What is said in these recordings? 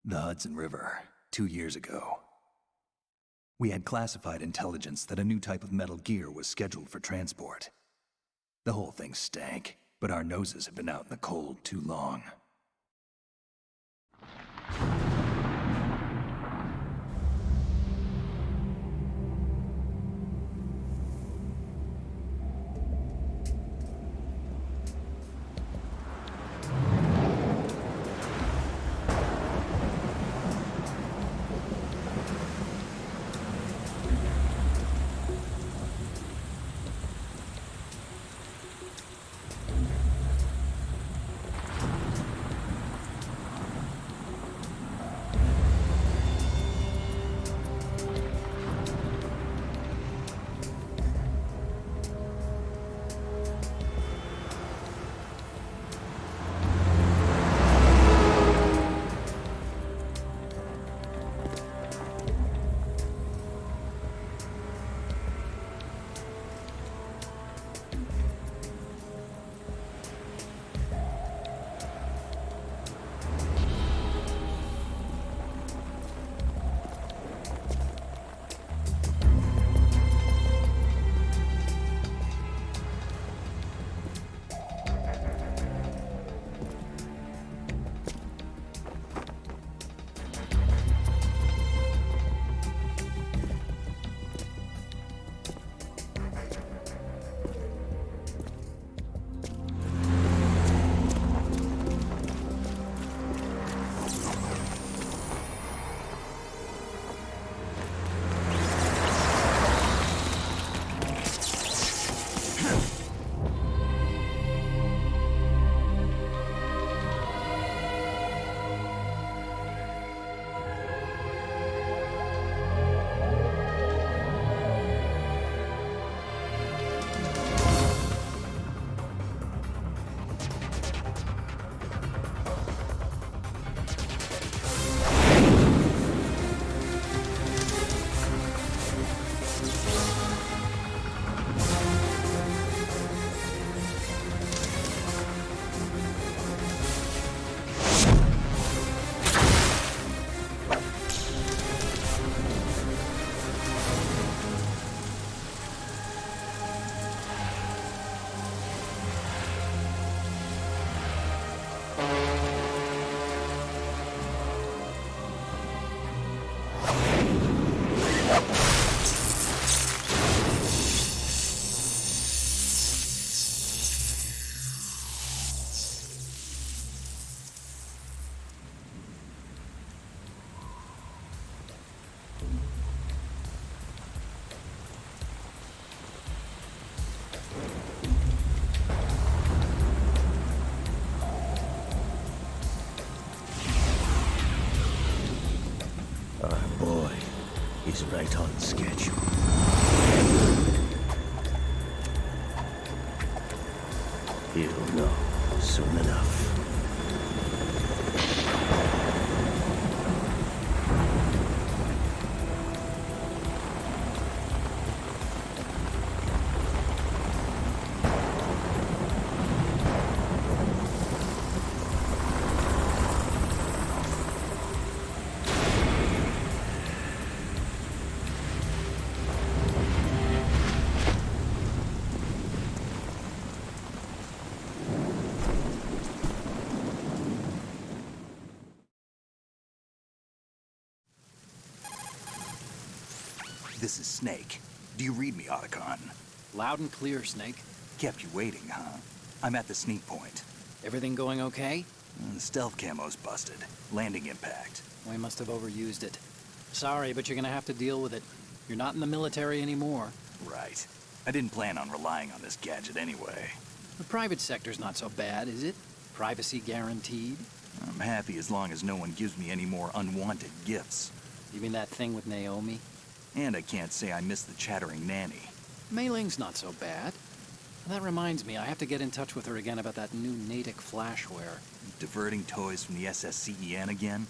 The Hudson River, 2 years ago. We had classified intelligence that a new type of metal gear was scheduled for transport. The whole thing stank, but our noses had been out in the cold too long. He's right on schedule. He'll know soon enough. This is Snake. Do you read me, Otacon? Loud and clear, Snake. Kept you waiting, huh? I'm at the sneak point. Everything going okay? The stealth camo's busted. Landing impact. We must have overused it. Sorry, but you're gonna have to deal with it. You're not in the military anymore. Right. I didn't plan on relying on this gadget anyway. The private sector's not so bad, is it? Privacy guaranteed? I'm happy as long as no one gives me any more unwanted gifts. You mean that thing with Naomi? And I can't say I miss the chattering nanny. Mei Ling's not so bad. That reminds me, I have to get in touch with her again about that new Natick flashware. Diverting toys from the SSCEN again?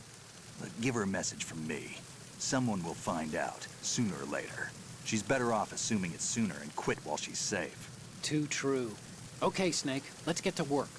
Give her a message from me. Someone will find out, sooner or later. She's better off assuming it sooner and quit while she's safe. Too true. Okay, Snake, let's get to work.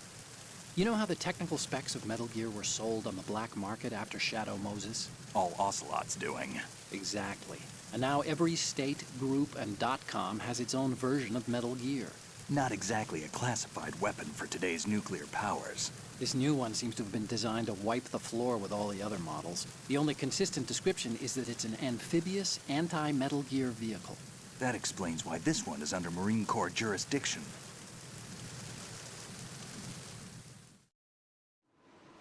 You know how the technical specs of Metal Gear were sold on the black market after Shadow Moses? All Ocelot's doing. Exactly. And now every state, group, and .com has its own version of Metal Gear. Not exactly a classified weapon for today's nuclear powers. This new one seems to have been designed to wipe the floor with all the other models. The only consistent description is that it's an amphibious, anti-Metal Gear vehicle. That explains why this one is under Marine Corps jurisdiction.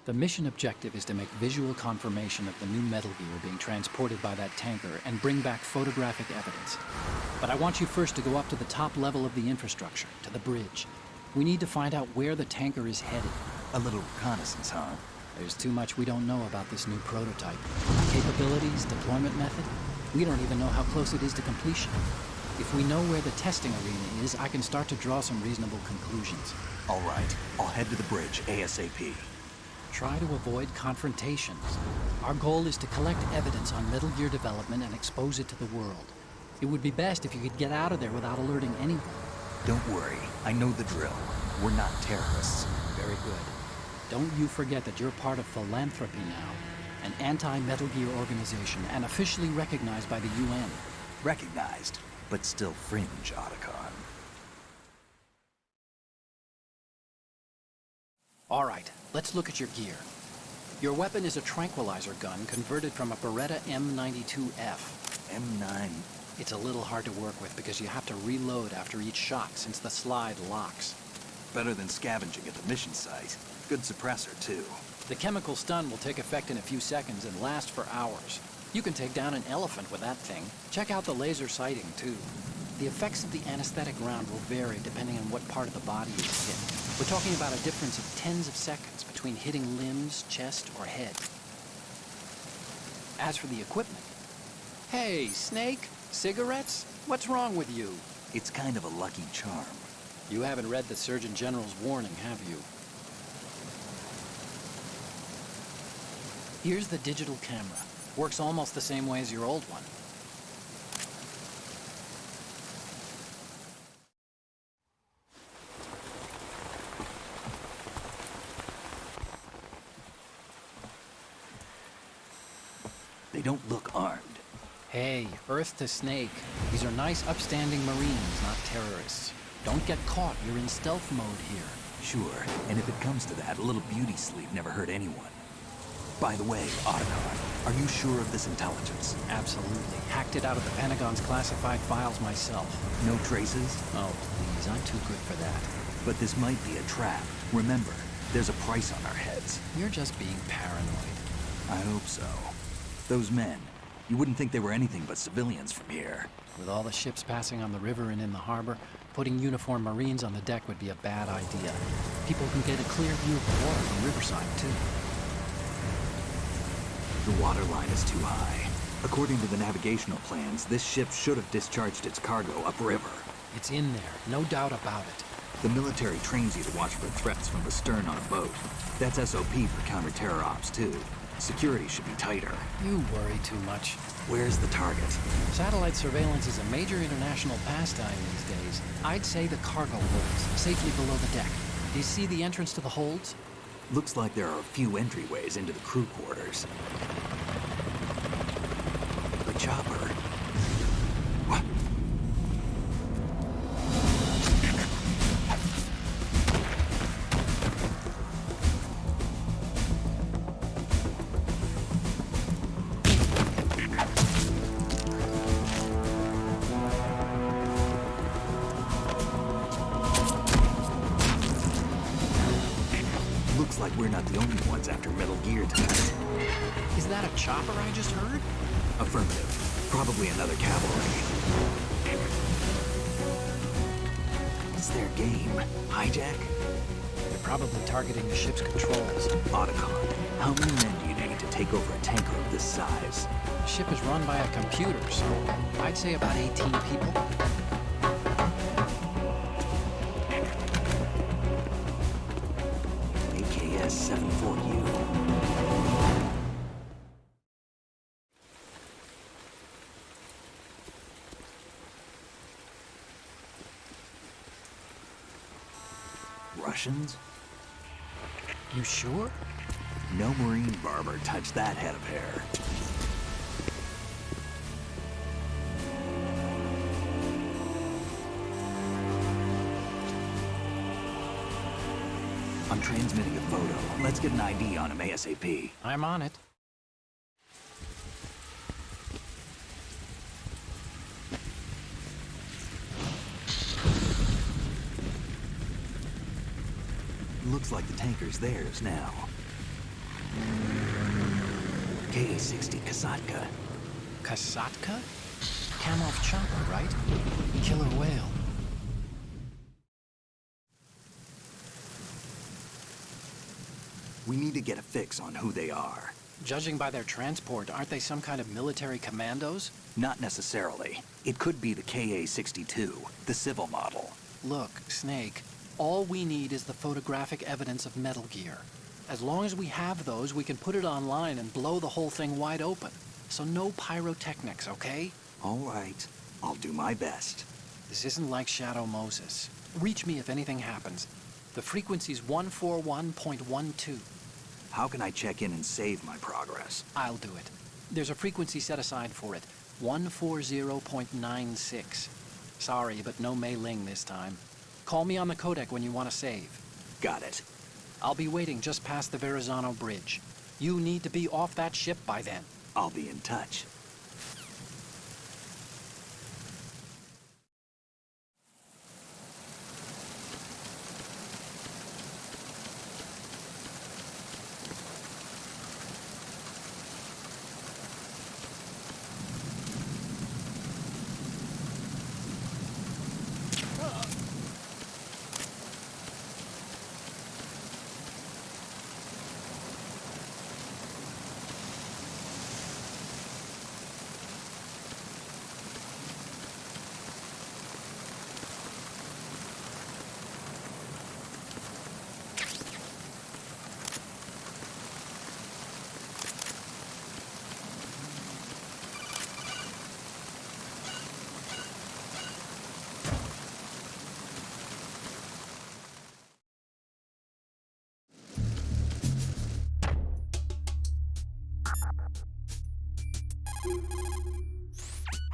The mission objective is to make visual confirmation of the new Metal Gear being transported by that tanker and bring back photographic evidence. But I want you first to go up to the top level of the infrastructure, to the bridge. We need to find out where the tanker is headed. A little reconnaissance, huh? There's too much we don't know about this new prototype. Capabilities, deployment method. We don't even know how close it is to completion. If we know where the testing arena is, I can start to draw some reasonable conclusions. All right, I'll head to the bridge ASAP. Try to avoid confrontations. Our goal is to collect evidence on Metal Gear development and expose it to the world. It would be best if you could get out of there without alerting anyone. Don't worry, I know the drill. We're not terrorists. Very good. Don't you forget that you're part of Philanthropy now, an anti-Metal Gear organization and officially recognized by the UN. Recognized, but still fringe, Otacon. All right, let's look at your gear. Your weapon is a tranquilizer gun converted from a Beretta M92F. M9. It's a little hard to work with because you have to reload after each shot since the slide locks. Better than scavenging at the mission site. Good suppressor, too. The chemical stun will take effect in a few seconds and last for hours. You can take down an elephant with that thing. Check out the laser sighting, too. The effects of the anesthetic round will vary depending on what part of the body is hit. We're talking about a difference of tens of seconds between hitting limbs, chest, or head. As for the equipment... Hey, Snake? Cigarettes? What's wrong with you? It's kind of a lucky charm. You haven't read the Surgeon General's warning, have you? Here's the digital camera. Works almost the same way as your old one. They don't look armed. Hey, Earth to Snake. These are nice, upstanding Marines, not terrorists. Don't get caught. You're in stealth mode here. Sure, and if it comes to that, a little beauty sleep never hurt anyone. By the way, Otacon, are you sure of this intelligence? Absolutely. Hacked it out of the Pentagon's classified files myself. No traces? Oh, please. I'm too good for that. But this might be a trap. Remember, there's a price on our heads. You're just being paranoid. I hope so. Those men, you wouldn't think they were anything but civilians from here. With all the ships passing on the river and in the harbor, putting uniformed Marines on the deck would be a bad idea. People can get a clear view of the water from Riverside, too. The water line is too high. According to the navigational plans, this ship should have discharged its cargo upriver. It's in there, no doubt about it. The military trains you to watch for threats from the stern on a boat. That's SOP for counter-terror ops, too. Security should be tighter. You worry too much. Where's the target? Satellite surveillance is a major international pastime these days. I'd say the cargo holds, safely below the deck. Do you see the entrance to the holds? Looks like there are a few entryways into the crew quarters. The chopper. What? Looks like we're not the only ones after Metal Gear tonight. Is that a chopper I just heard? Affirmative. Probably another cavalry. It's their game. Hijack? They're probably targeting the ship's controls. Otacon, how many men do you need to take over a tanker of this size? The ship is run by a computer, so I'd say about 18 people. AKS 74U. Russians? You sure? No marine barber touched that head of hair. I'm transmitting a photo. Let's get an ID on him ASAP. I'm on it. Looks like the tanker's theirs now. Ka-60 Kasatka. Kasatka? Kamov chopper, right? Killer whale. We need to get a fix on who they are. Judging by their transport, aren't they some kind of military commandos? Not necessarily. It could be the Ka-62, the civil model. Look, Snake, all we need is the photographic evidence of Metal Gear. As long as we have those, we can put it online and blow the whole thing wide open. So no pyrotechnics, okay? All right. I'll do my best. This isn't like Shadow Moses. Reach me if anything happens. The frequency's 141.12. How can I check in and save my progress? I'll do it. There's a frequency set aside for it. 140.96. Sorry, but no Mei Ling this time. Call me on the codec when you want to save. Got it. I'll be waiting just past the Verrazano Bridge. You need to be off that ship by then. I'll be in touch.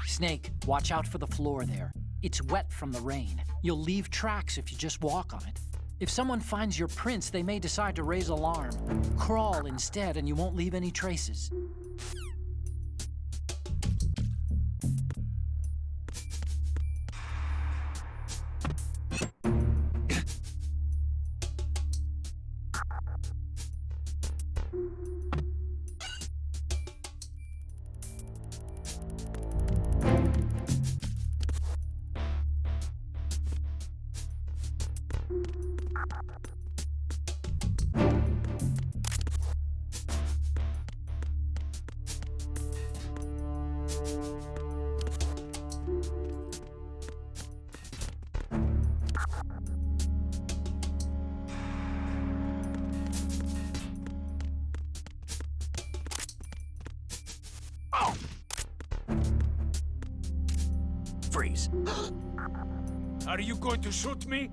Snake, watch out for the floor there. It's wet from the rain. You'll leave tracks if you just walk on it. If someone finds your prints, they may decide to raise alarm. Crawl instead, and you won't leave any traces. Freeze. Are you going to shoot me?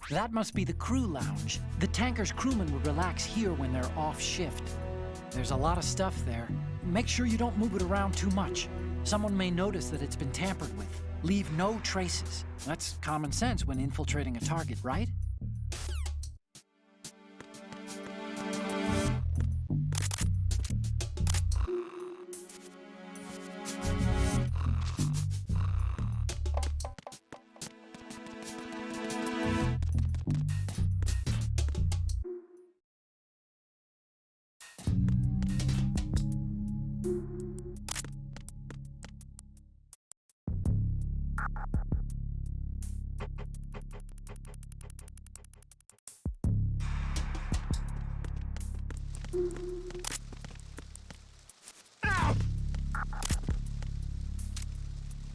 That must be the crew lounge. The tanker's crewmen would relax here when they're off shift. There's a lot of stuff there. Make sure you don't move it around too much. Someone may notice that it's been tampered with. Leave no traces. That's common sense when infiltrating a target, right?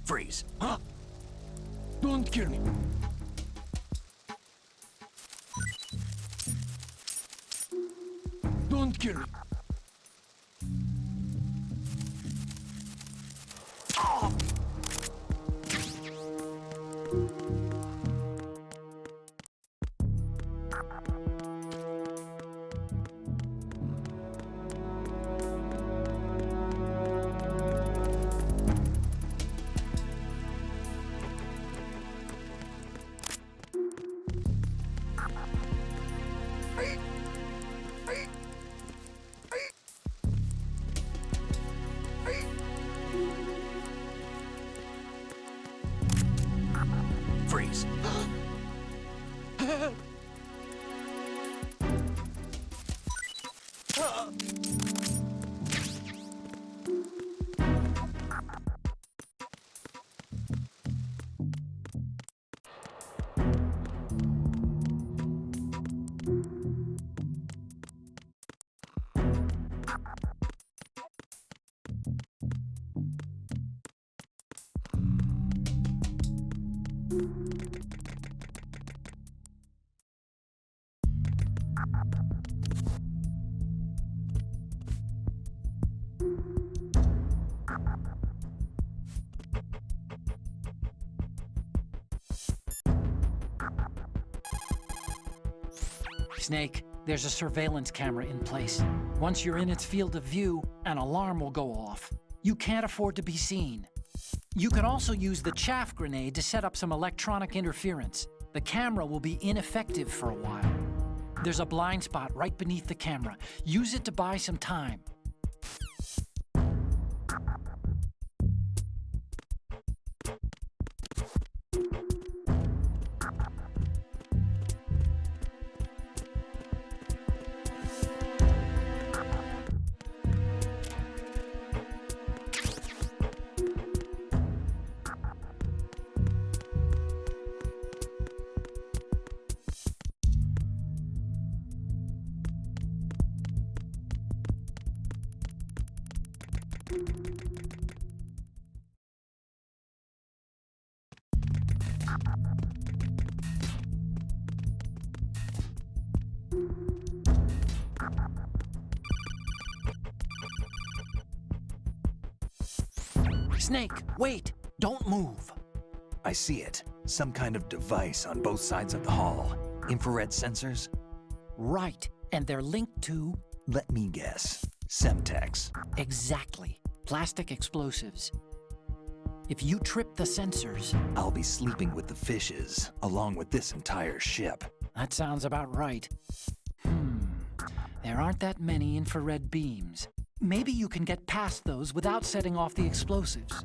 Freeze. Huh? Don't kill me. Don't kill me. Freeze. Snake, there's a surveillance camera in place. Once you're in its field of view, an alarm will go off. You can't afford to be seen. You can also use the chaff grenade to set up some electronic interference. The camera will be ineffective for a while. There's a blind spot right beneath the camera. Use it to buy some time. Snake, wait! Don't move! I see it. Some kind of device on both sides of the hall. Infrared sensors? Right, and they're linked to... Let me guess. Semtex. Exactly. Plastic explosives. If you trip the sensors... I'll be sleeping with the fishes, along with this entire ship. That sounds about right. There aren't that many infrared beams. Maybe you can get past those without setting off the explosives.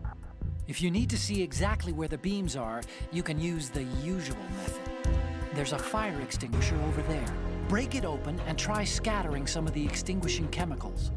If you need to see exactly where the beams are, you can use the usual method. There's a fire extinguisher over there. Break it open and try scattering some of the extinguishing chemicals.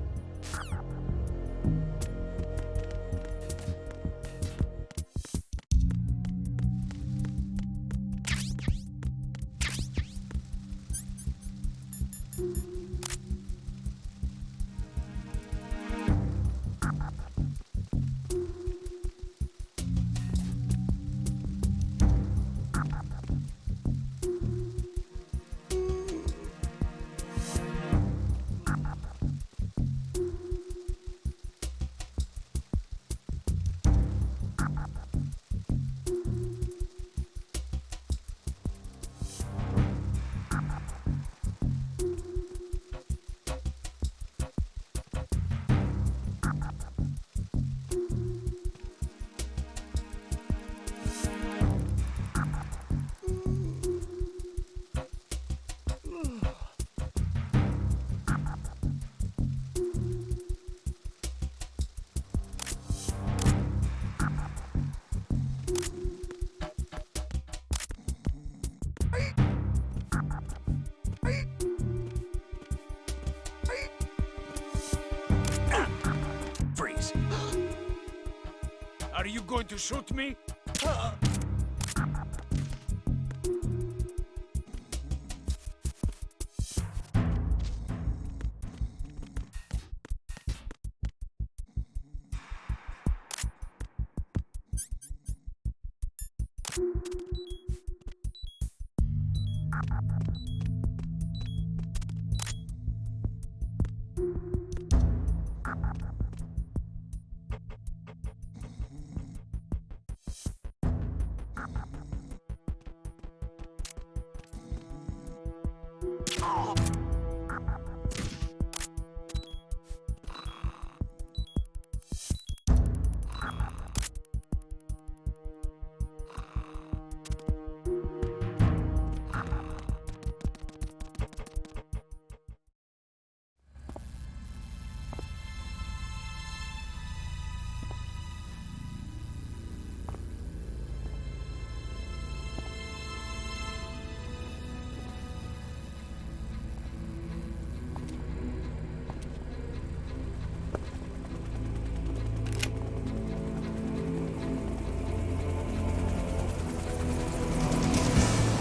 Are you going to shoot me?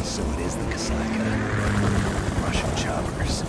So it is the Kasaka. Russian choppers.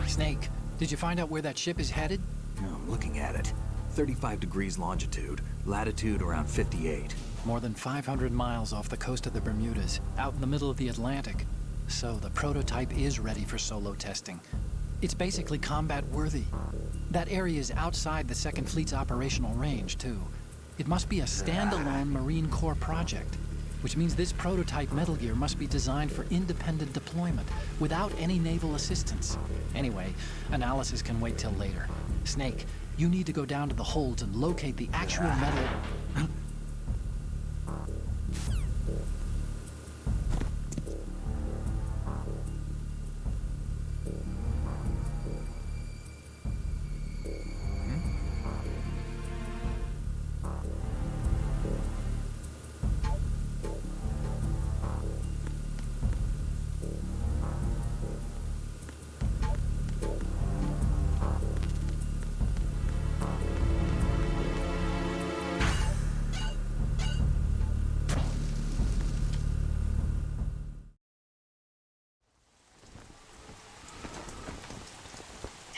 Snake, did you find out where that ship is headed? I'm looking at it. 35 degrees longitude, latitude around 58. More than 500 miles off the coast of the Bermudas, out in the middle of the Atlantic. So the prototype is ready for solo testing. It's basically combat-worthy. That area is outside the Second Fleet's operational range, too. It must be a standalone Marine Corps project, which means this prototype Metal Gear must be designed for independent deployment, without any naval assistance. Anyway, analysis can wait till later. Snake, you need to go down to the holds and locate the actual metal...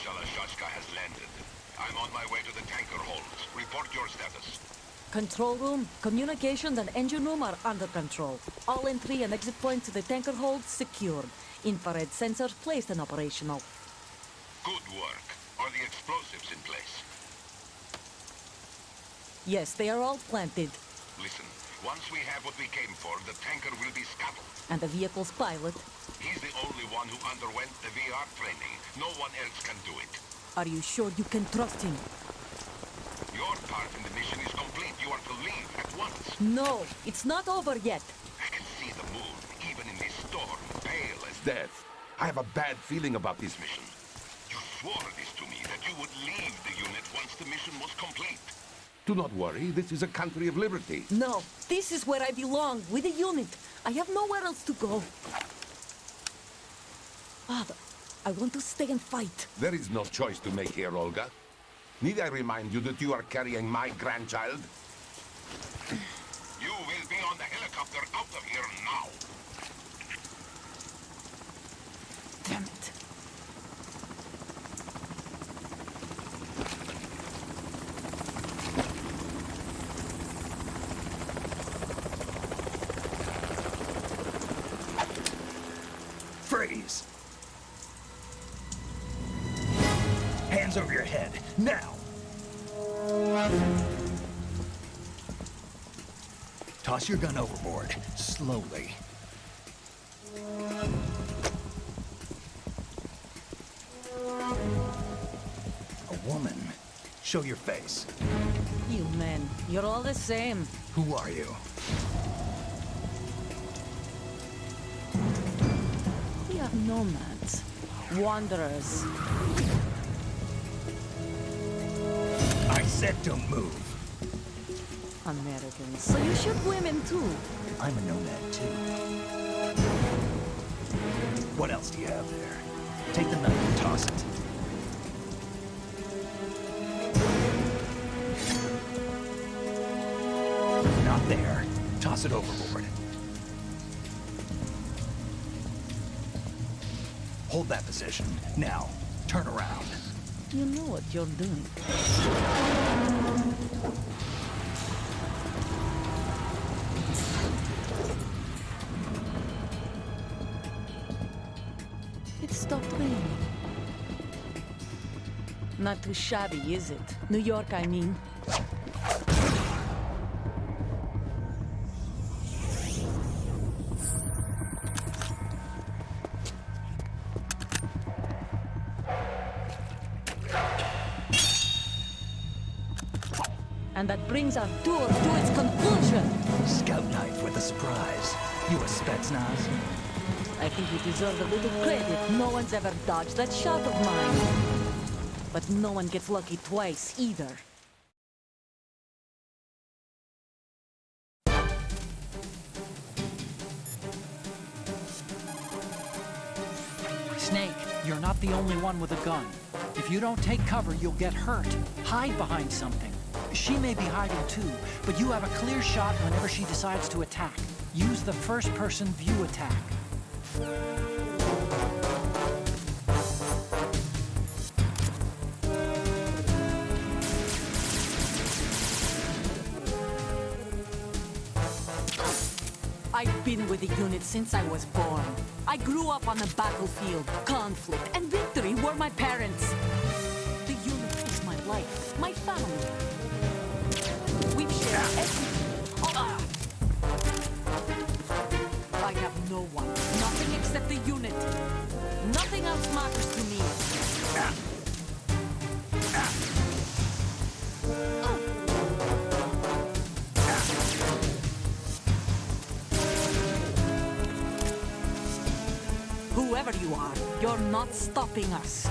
Shalashashka has landed. I'm on my way to the tanker holds. Report your status. Control room, communications and engine room are under control. All entry and exit points to the tanker hold secured. Infrared sensors placed and operational. Good work. Are the explosives in place? Yes, they are all planted. Listen, once we have what we came for, the tanker will be scuttled. And the vehicle's pilot. He's the only one who underwent the VR training. No one else can do it. Are you sure you can trust him? Your part in the mission is complete. You are to leave at once. No, it's not over yet. I can see the moon, even in this storm, pale as death. I have a bad feeling about this mission. You swore this to me, that you would leave the unit once the mission was complete. Do not worry, this is a country of liberty. No, this is where I belong, with the unit. I have nowhere else to go. Father, I want to stay and fight. There is no choice to make here, Olga. Need I remind you that you are carrying my grandchild? You will be on the helicopter out of here now. Freeze! Hands over your head, now! Toss your gun overboard, slowly. A woman. Show your face. You men, you're all the same. Who are you? We are nomads. Wanderers. I said don't move. Americans. So you shoot women too. I'm a nomad too. What else do you have there? Take the knife and toss it. Not there. Toss it overboard. Hold that position. Now, turn around. You know what you're doing. It stopped raining. Not too shabby, is it? New York, I mean. And that brings our tour to its conclusion. Scout knife with a surprise. You a Spetsnaz? I think you deserve a little credit. No one's ever dodged that shot of mine. But no one gets lucky twice, either. Snake, you're not the only one with a gun. If you don't take cover, you'll get hurt. Hide behind something. She may be hiding too, but you have a clear shot whenever she decides to attack. Use the first-person view attack. I've been with the unit since I was born. I grew up on the battlefield. Conflict and victory were my parents. The unit is my life, my family. We've shared everything. I have no one, nothing except the unit. Nothing else matters to me. Whoever you are, you're not stopping us.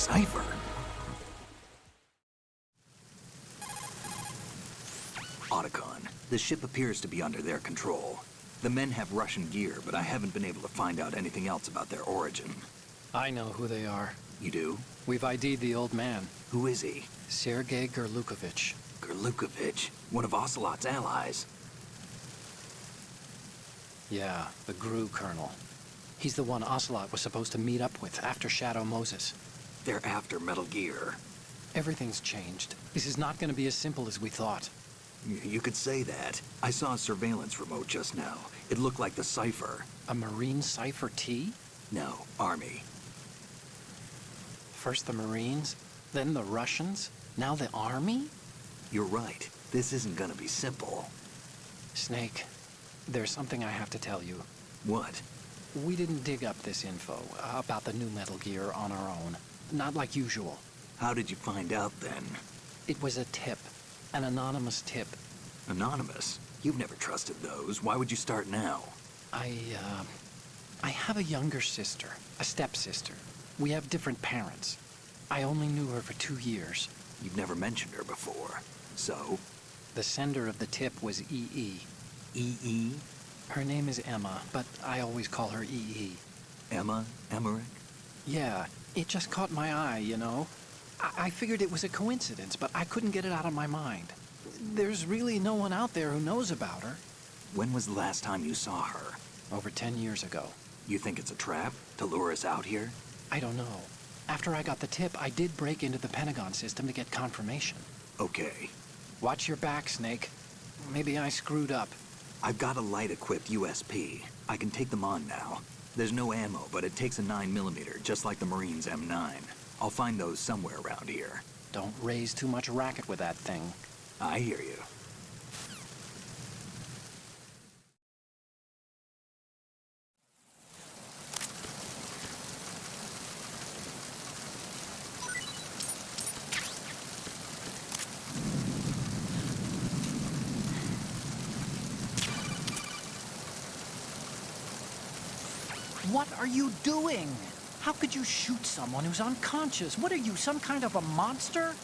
cipher. Otacon, the ship appears to be under their control. The men have Russian gear, but I haven't been able to find out anything else about their origin. I know who they are. You do? We've ID'd the old man, Who is he? Sergei Gerlukovich. Gerlukovich, one of Ocelot's allies. Yeah, the GRU colonel. He's the one Ocelot was supposed to meet up with after Shadow Moses. They're after Metal Gear. Everything's changed. This is not going to be as simple as we thought. You could say that. I saw a surveillance remote just now. It looked like the cipher. A Marine Cipher T? No, Army. First the Marines, then the Russians, now the Army? You're right. This isn't gonna be simple. Snake, there's something I have to tell you. What? We didn't dig up this info about the new Metal Gear on our own. Not like usual. How did you find out then? It was a tip. An anonymous tip. Anonymous? You've never trusted those. Why would you start now? I have a younger sister, a stepsister. We have different parents. I only knew her for 2 years. You've never mentioned her before. So? The sender of the tip was EE. EE? Her name is Emma, but I always call her EE. Emma? Emmerich? Yeah, it just caught my eye, you know? I figured it was a coincidence, but I couldn't get it out of my mind. There's really no one out there who knows about her. When was the last time you saw her? Over 10 years ago. You think it's a trap to lure us out here? I don't know. After I got the tip, I did break into the Pentagon system to get confirmation. Okay. Watch your back, Snake. Maybe I screwed up. I've got a light-equipped USP. I can take them on now. There's no ammo, but it takes a 9mm, just like the Marines' M9. I'll find those somewhere around here. Don't raise too much racket with that thing. I hear you. What are you doing? How could you shoot someone who's unconscious? What are you, some kind of a monster?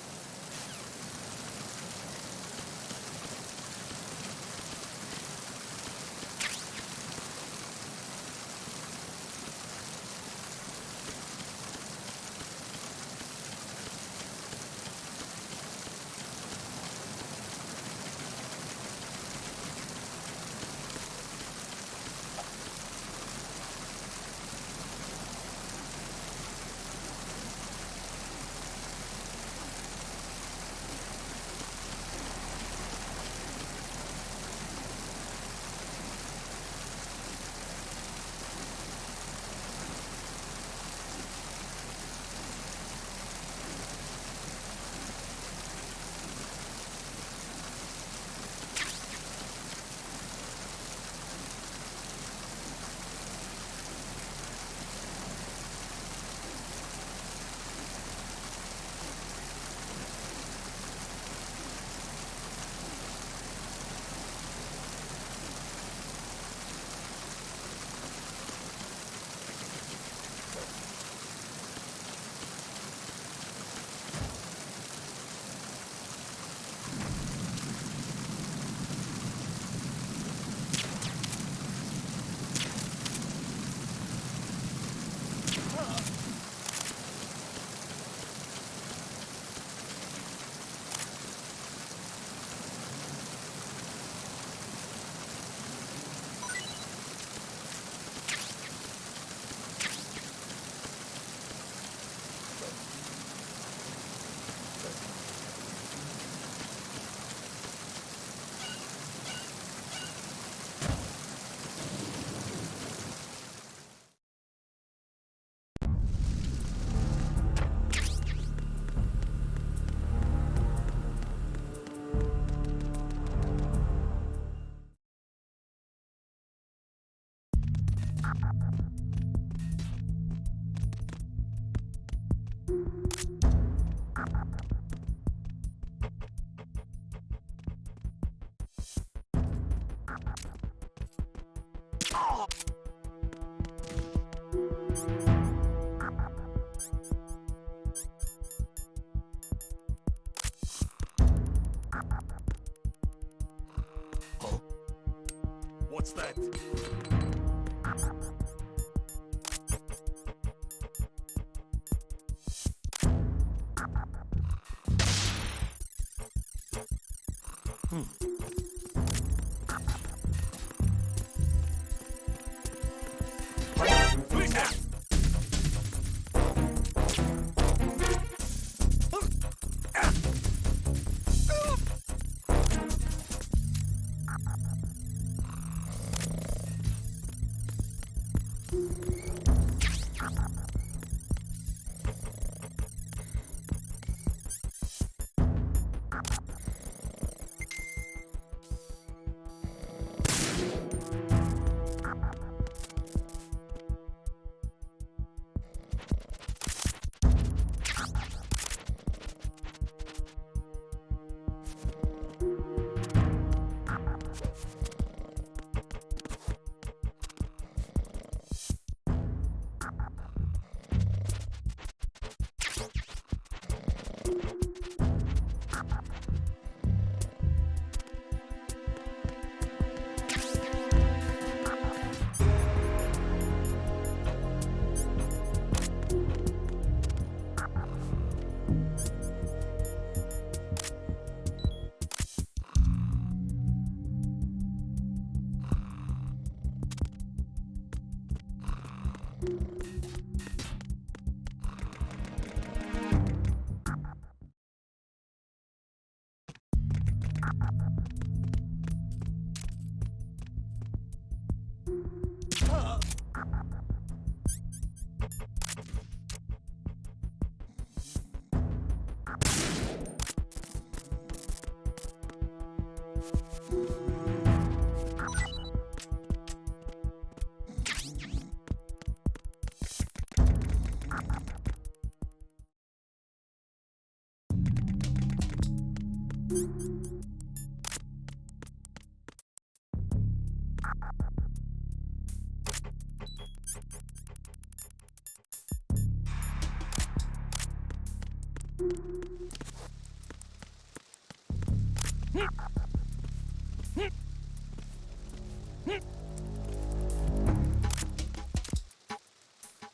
What's that?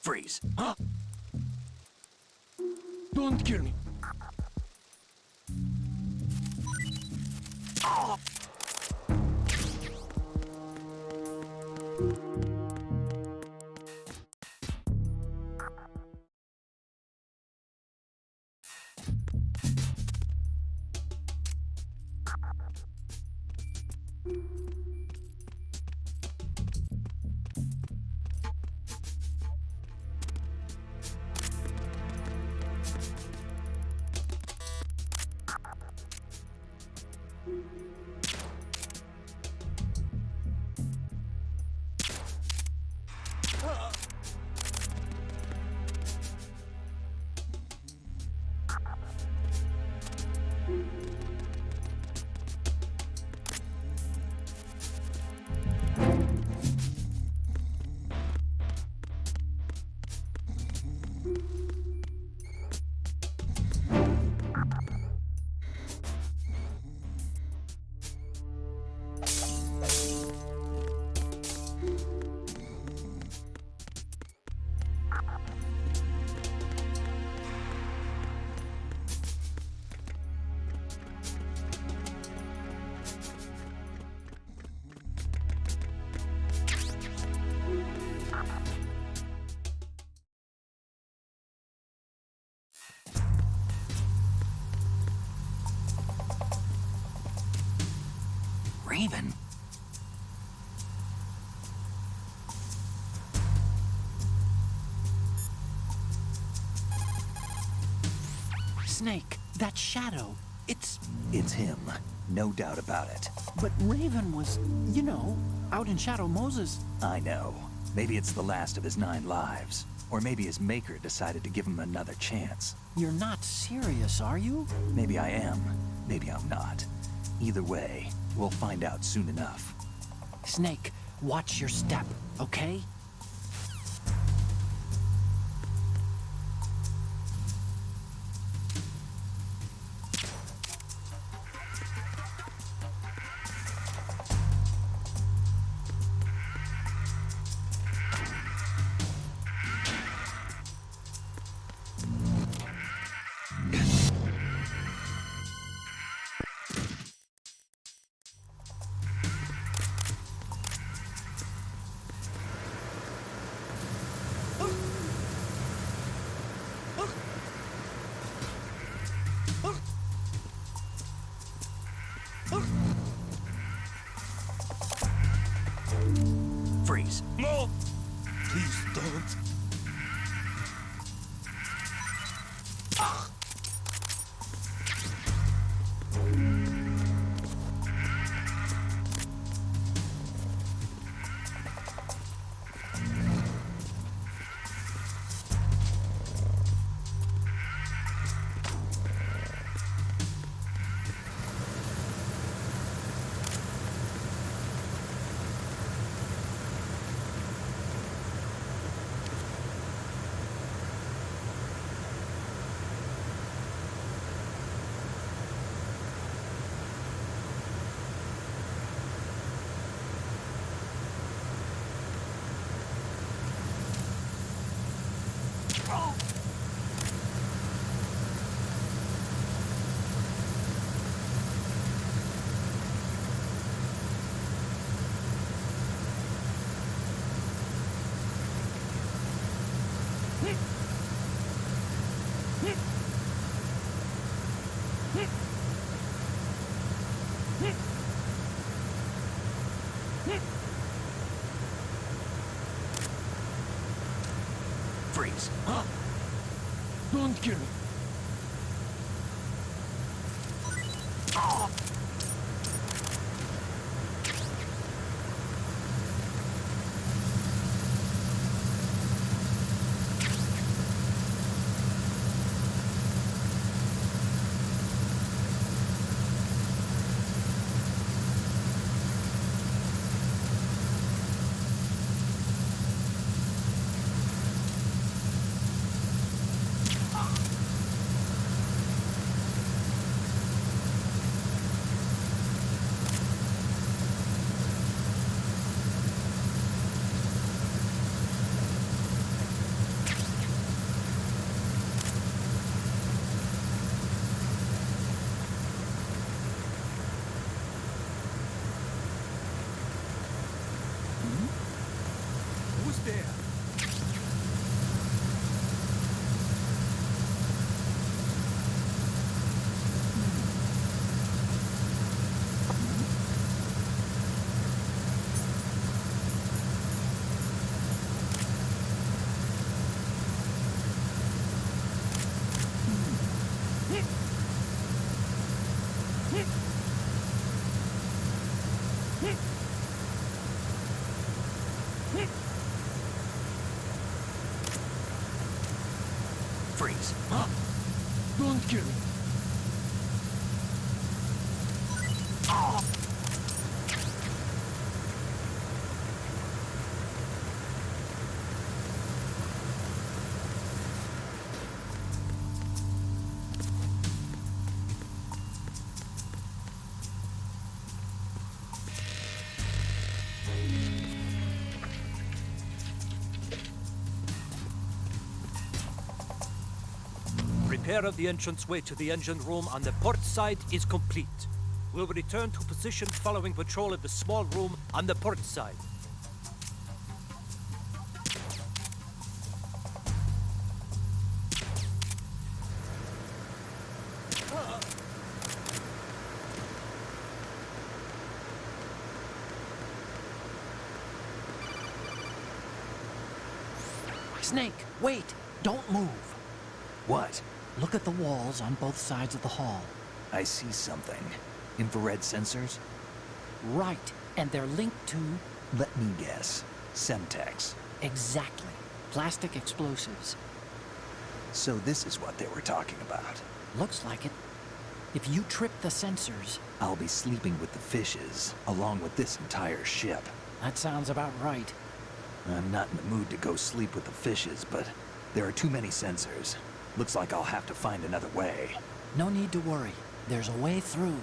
Freeze. Don't kill me. Raven? Snake, that shadow, it's... It's him. No doubt about it. But Raven was, you know, out in Shadow Moses. I know. Maybe it's the last of his 9 lives. Or maybe his maker decided to give him another chance. You're not serious, are you? Maybe I am. Maybe I'm not. Either way, we'll find out soon enough. Snake, watch your step, okay? Freeze. No! Please don't. Freeze. Don't kill me. Who's there? Freeze. Don't kill me. Repair of the entranceway to the engine room on the port side is complete. We'll return to position following patrol of the small room on the port side. Snake, wait! Don't move! What? Look at the walls on both sides of the hall. I see something. Infrared sensors? Right, and they're linked to... Let me guess. Semtex. Exactly. Plastic explosives. So this is what they were talking about. Looks like it. If you trip the sensors... I'll be sleeping with the fishes, along with this entire ship. That sounds about right. I'm not in the mood to go sleep with the fishes, but there are too many sensors. Looks like I'll have to find another way. No need to worry. There's a way through.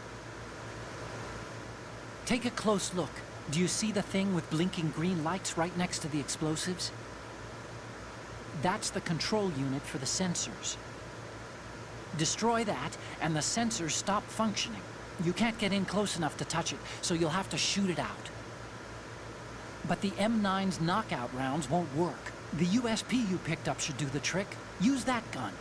Take a close look. Do you see the thing with blinking green lights right next to the explosives? That's the control unit for the sensors. Destroy that, and the sensors stop functioning. You can't get in close enough to touch it, so you'll have to shoot it out. But the M9's knockout rounds won't work. The USP you picked up should do the trick. Use that gun.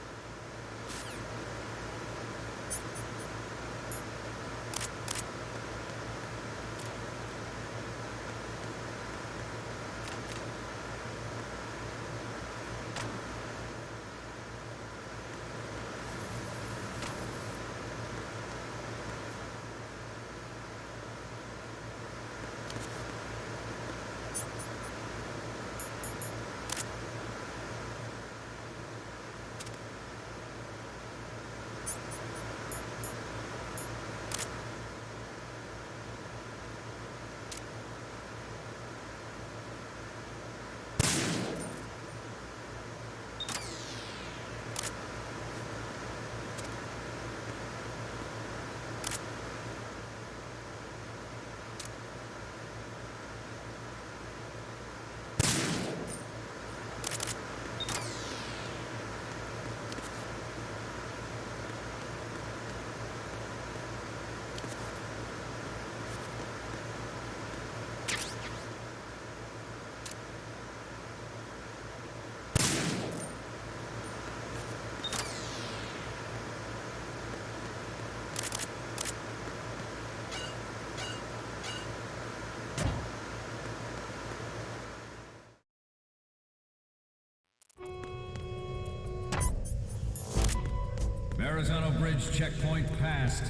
Verrazano Bridge checkpoint passed.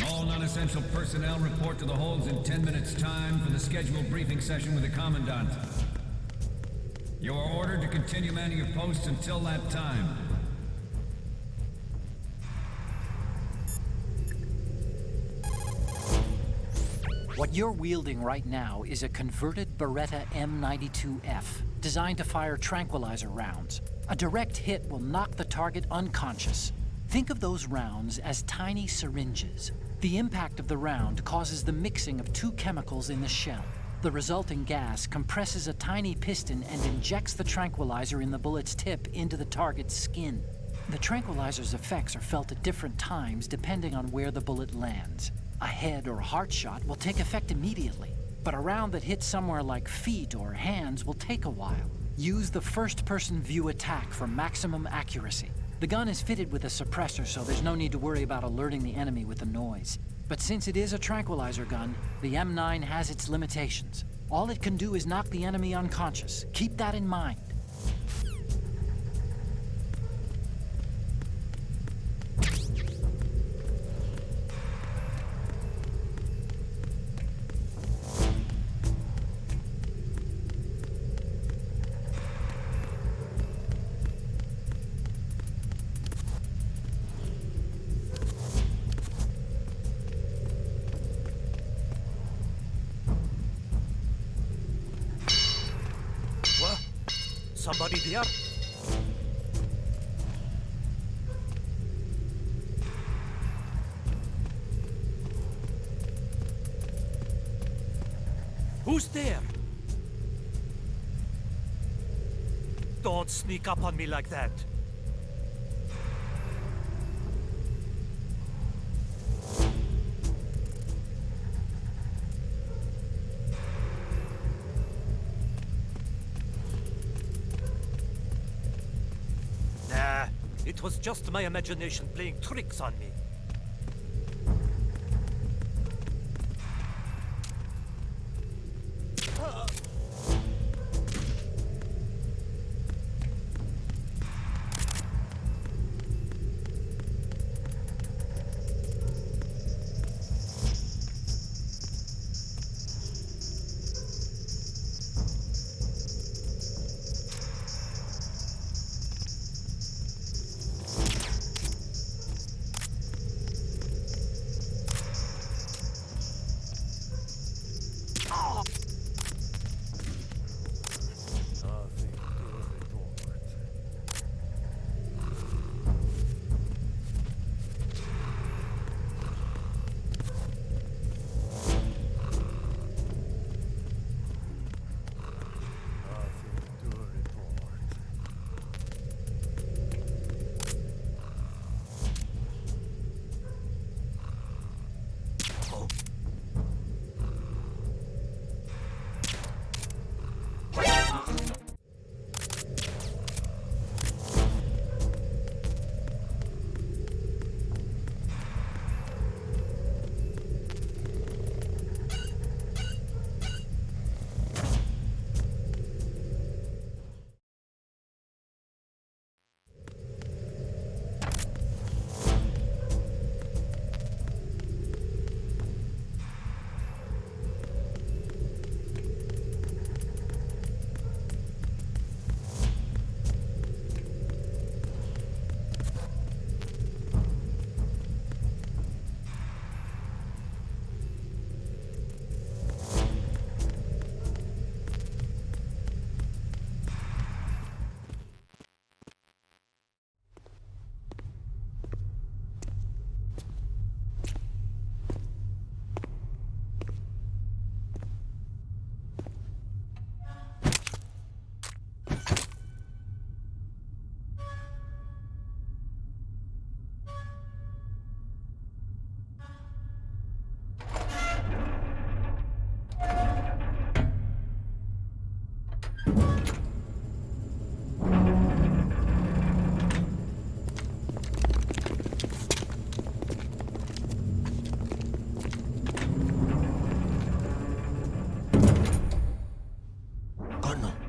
All non-essential personnel report to the holds in 10 minutes' time for the scheduled briefing session with the Commandant. You are ordered to continue manning your posts until that time. What you're wielding right now is a converted Beretta M92F, designed to fire tranquilizer rounds. A direct hit will knock the target unconscious. Think of those rounds as tiny syringes. The impact of the round causes the mixing of two chemicals in the shell. The resulting gas compresses a tiny piston and injects the tranquilizer in the bullet's tip into the target's skin. The tranquilizer's effects are felt at different times depending on where the bullet lands. A head or heart shot will take effect immediately, but a round that hits somewhere like feet or hands will take a while. Use the first-person view attack for maximum accuracy. The gun is fitted with a suppressor, so there's no need to worry about alerting the enemy with the noise. But since it is a tranquilizer gun, the M9 has its limitations. All it can do is knock the enemy unconscious. Keep that in mind. Somebody there? Who's there? Don't sneak up on me like that. It was just my imagination playing tricks on me.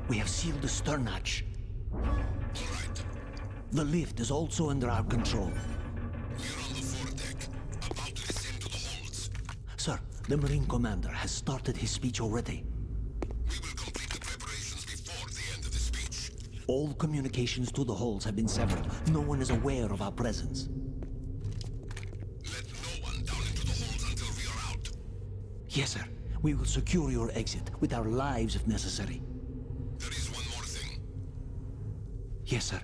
We have sealed the stern hatch. All right. The lift is also under our control. We're on the foredeck, about to descend to the holds. Sir, the Marine Commander has started his speech already. We will complete the preparations before the end of the speech. All communications to the holds have been severed. No one is aware of our presence. Let no one down into the holds until we are out. Yes, sir. We will secure your exit with our lives if necessary. There is one more thing. Yes, sir.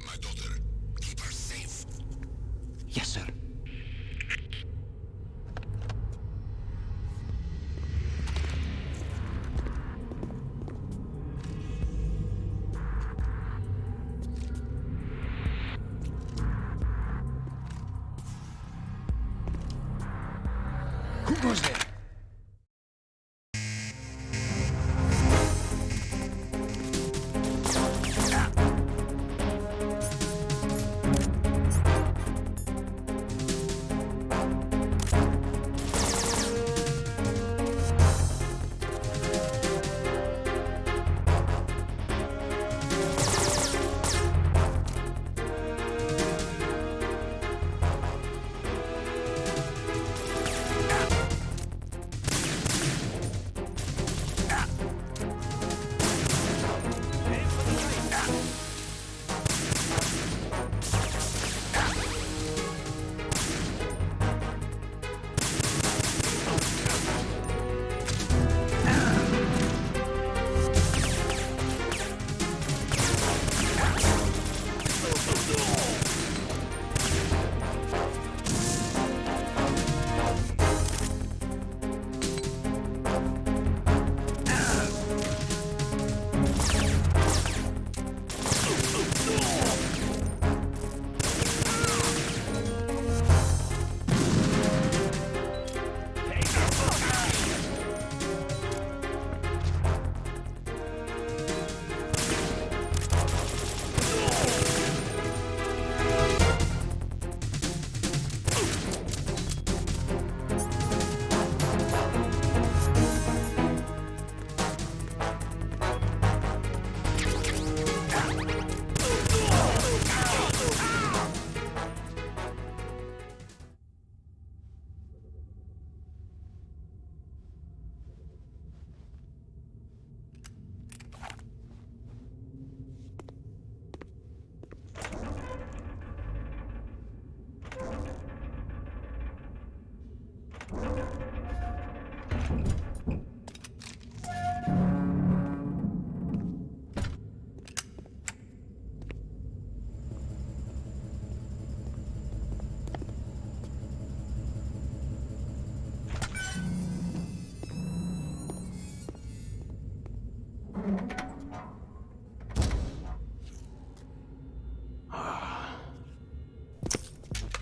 My daughter, keep her safe. Yes, sir. Who goes there?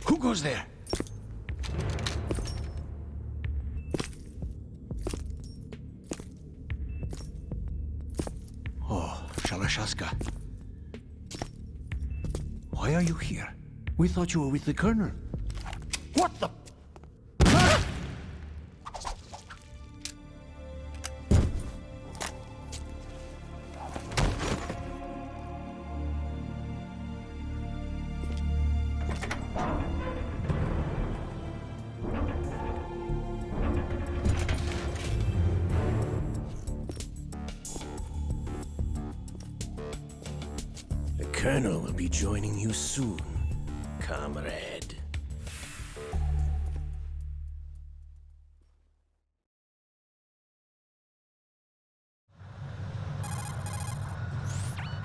Who goes there? Oh, Shalashaska. Why are you here? We thought you were with the Colonel. What the... The Colonel will be joining you soon, comrade.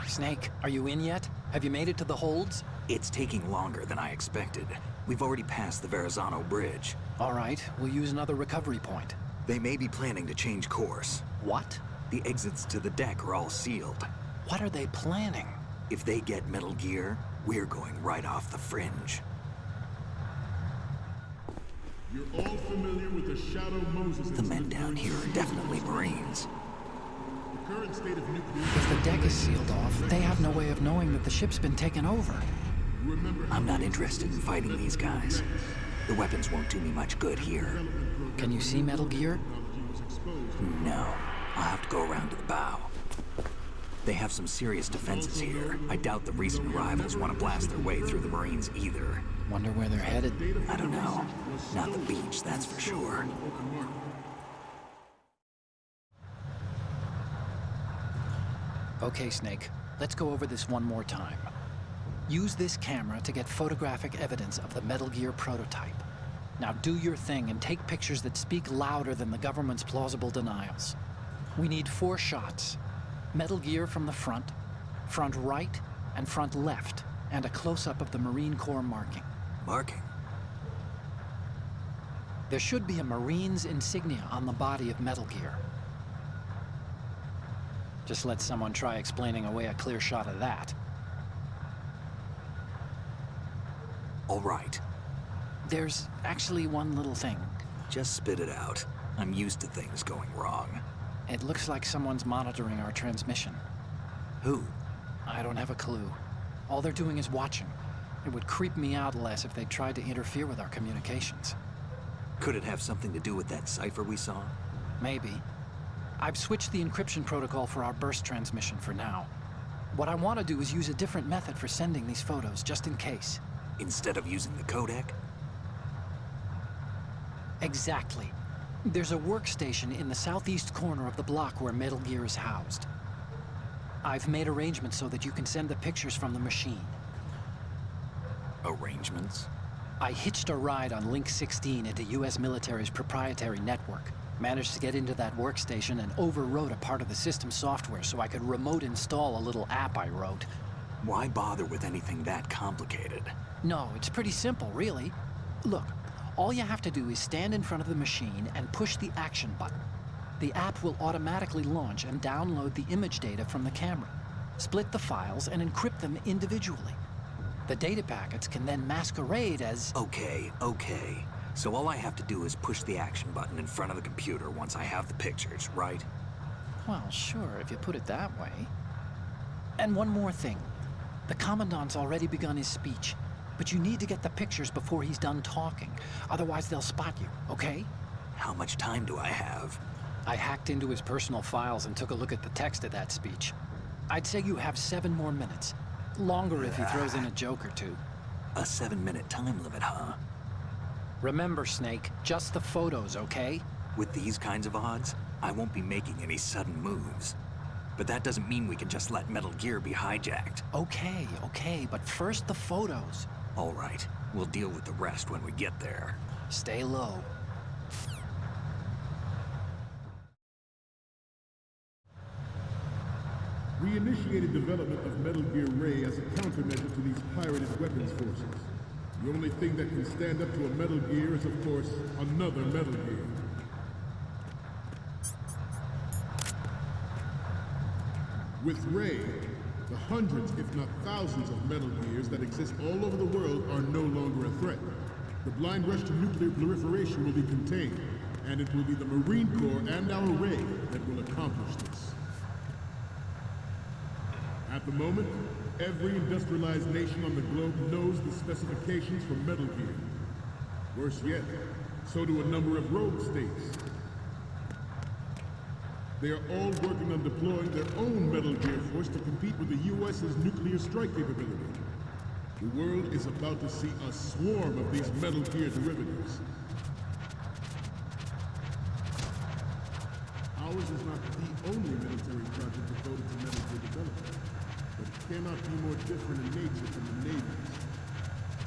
Snake, are you in yet? Have you made it to the holds? It's taking longer than I expected. We've already passed the Verrazano Bridge. All right, we'll use another recovery point. They may be planning to change course. What? The exits to the deck are all sealed. What are they planning? If they get Metal Gear, we're going right off the fringe. You're all familiar with the Shadow Moses The men down here are definitely Marines. The current state of nuclear... If the deck is sealed off, they have no way of knowing that the ship's been taken over. I'm not interested in fighting these guys. The weapons won't do me much good here. Can you see Metal Gear? No. I'll have to go around to the bow. They have some serious defenses here. I doubt the recent rivals want to blast their way through the Marines either. Wonder where they're headed? I don't know. Not the beach, that's for sure. Okay, Snake. Let's go over this one more time. Use this camera to get photographic evidence of the Metal Gear prototype. Now do your thing and take pictures that speak louder than the government's plausible denials. We need 4 shots. Metal Gear from the front right, and front left, and a close-up of the Marine Corps marking. Marking? There should be a Marine's insignia on the body of Metal Gear. Just let someone try explaining away a clear shot of that. All right. There's actually one little thing. Just spit it out. I'm used to things going wrong. It looks like someone's monitoring our transmission. Who? I don't have a clue. All they're doing is watching. It would creep me out less if they tried to interfere with our communications. Could it have something to do with that cipher we saw? Maybe. I've switched the encryption protocol for our burst transmission for now. What I want to do is use a different method for sending these photos, just in case. Instead of using the codec? Exactly. There's a workstation in the southeast corner of the block where Metal Gear is housed. I've made arrangements so that you can send the pictures from the machine. Arrangements? I hitched a ride on Link 16 into US military's proprietary network. Managed to get into that workstation and overwrote a part of the system software so I could remote install a little app I wrote. Why bother with anything that complicated? No, it's pretty simple, really. Look, all you have to do is stand in front of the machine and push the action button. The app will automatically launch and download the image data from the camera, split the files, and encrypt them individually. The data packets can then masquerade as... Okay. So all I have to do is push the action button in front of the computer once I have the pictures, right? Well, sure, if you put it that way. And one more thing. The Commandant's already begun his speech, but you need to get the pictures before he's done talking. Otherwise, they'll spot you, okay? How much time do I have? I hacked into his personal files and took a look at the text of that speech. I'd say you have 7 more minutes. Longer if he throws in a joke or two. A 7-minute time limit, huh? Remember, Snake, just the photos, okay? With these kinds of odds, I won't be making any sudden moves. But that doesn't mean we can just let Metal Gear be hijacked. Okay, but first the photos. All right, we'll deal with the rest when we get there. Stay low. We initiated development of Metal Gear Ray as a countermeasure to these pirated weapons forces. The only thing that can stand up to a Metal Gear is, of course, another Metal Gear. With Ray, the hundreds, if not thousands, of Metal Gears that exist all over the world are no longer a threat. The blind rush to nuclear proliferation will be contained, and it will be the Marine Corps and our Ray that will accomplish this. At the moment, every industrialized nation on the globe knows the specifications for Metal Gear. Worse yet, so do a number of rogue states. They are all working on deploying their own Metal Gear force to compete with the U.S.'s nuclear strike capability. The world is about to see a swarm of these Metal Gear derivatives. Ours is not the only military project devoted to Metal Gear development, but it cannot be more different in nature from the Navy's.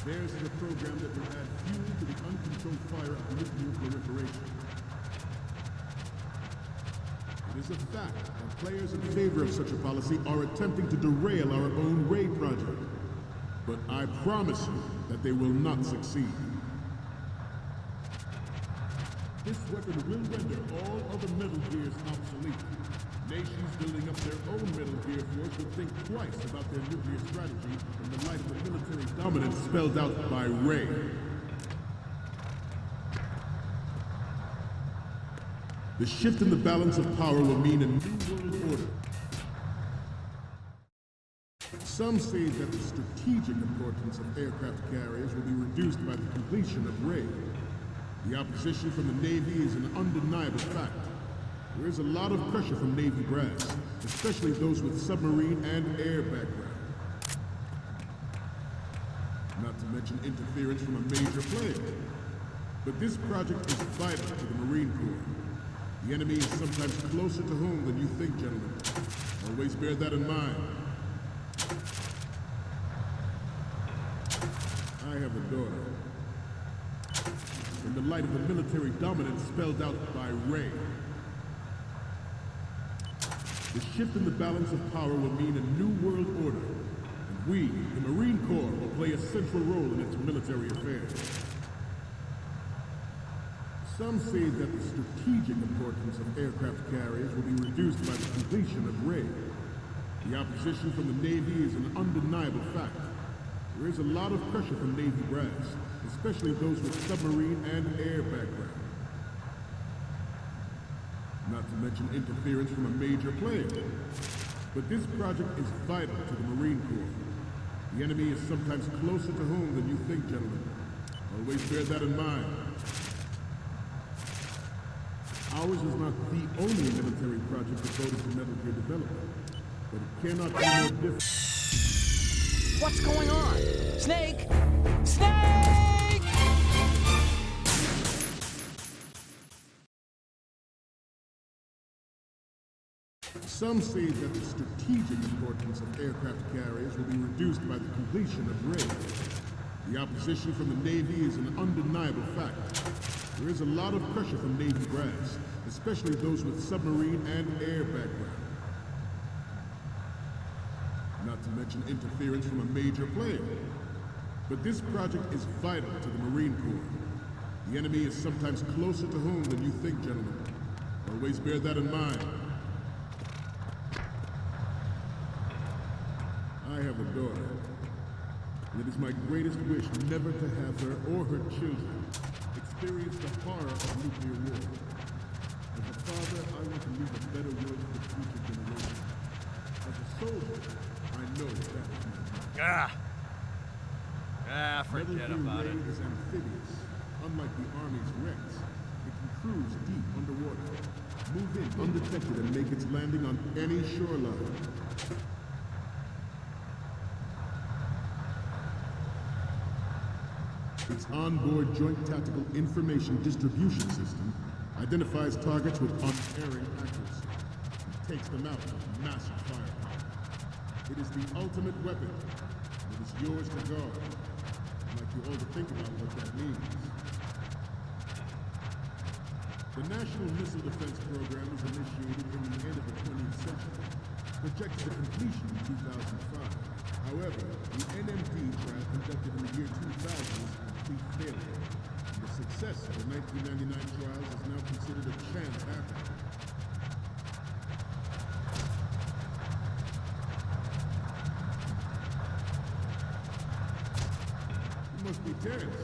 Theirs is a program that will add fuel to the uncontrolled fire of nuclear proliferation. It is a fact that players in favor of such a policy are attempting to derail our own Ray project. But I promise you that they will not succeed. This weapon will render all other Metal Gears obsolete. Nations building up their own Metal Gear force would think twice about their nuclear strategy in the light of the military dominance spelled out by Ray. The shift in the balance of power will mean a new world order. Some say that the strategic importance of aircraft carriers will be reduced by the completion of Ray. The opposition from the Navy is an undeniable fact. There is a lot of pressure from Navy brass, especially those with submarine and air background. Not to mention interference from a major player. But this project is vital to the Marine Corps. The enemy is sometimes closer to home than you think, gentlemen. Always bear that in mind. I have a daughter. In the light of the military dominance spelled out by Ray, the shift in the balance of power will mean a new world order, and we, the Marine Corps, will play a central role in its military affairs. Some say that the strategic importance of aircraft carriers will be reduced by the completion of Ray. The opposition from the Navy is an undeniable fact. There is a lot of pressure from Navy brass, especially those with submarine and air background. Not to mention interference from a major player. But this project is vital to the Marine Corps. The enemy is sometimes closer to home than you think, gentlemen. Always bear that in mind. Ours is not the only military project devoted to Metal Gear development, but it cannot be more different. What's going on? Snake! Snake! Some say that the strategic importance of aircraft carriers will be reduced by the completion of Ray. The opposition from the Navy is an undeniable fact. There is a lot of pressure from Navy brass, especially those with submarine and air background. Not to mention interference from a major player. But this project is vital to the Marine Corps. The enemy is sometimes closer to home than you think, gentlemen. Always bear that in mind. I have a daughter, and it is my greatest wish never to have her or her children experience the horror of nuclear war. As a father, I want to leave a better world for the future generations. As a soldier, I know that is my Forget about it. Metal Gear Ray is amphibious. Unlike the Army's Rex, it can cruise deep underwater, move in undetected, and make its landing on any shoreline. Its onboard Joint Tactical Information Distribution System identifies targets with unerring accuracy and takes them out with massive firepower. It is the ultimate weapon, and it is yours to guard. I'd like you all to think about what that means. The National Missile Defense Program was initiated in the end of the 20th century, projected to completion in 2005. However, the NMD trial conducted in the year 2000 was a complete failure, and the success of the 1999 trials is now considered a chance happening. You must be tense.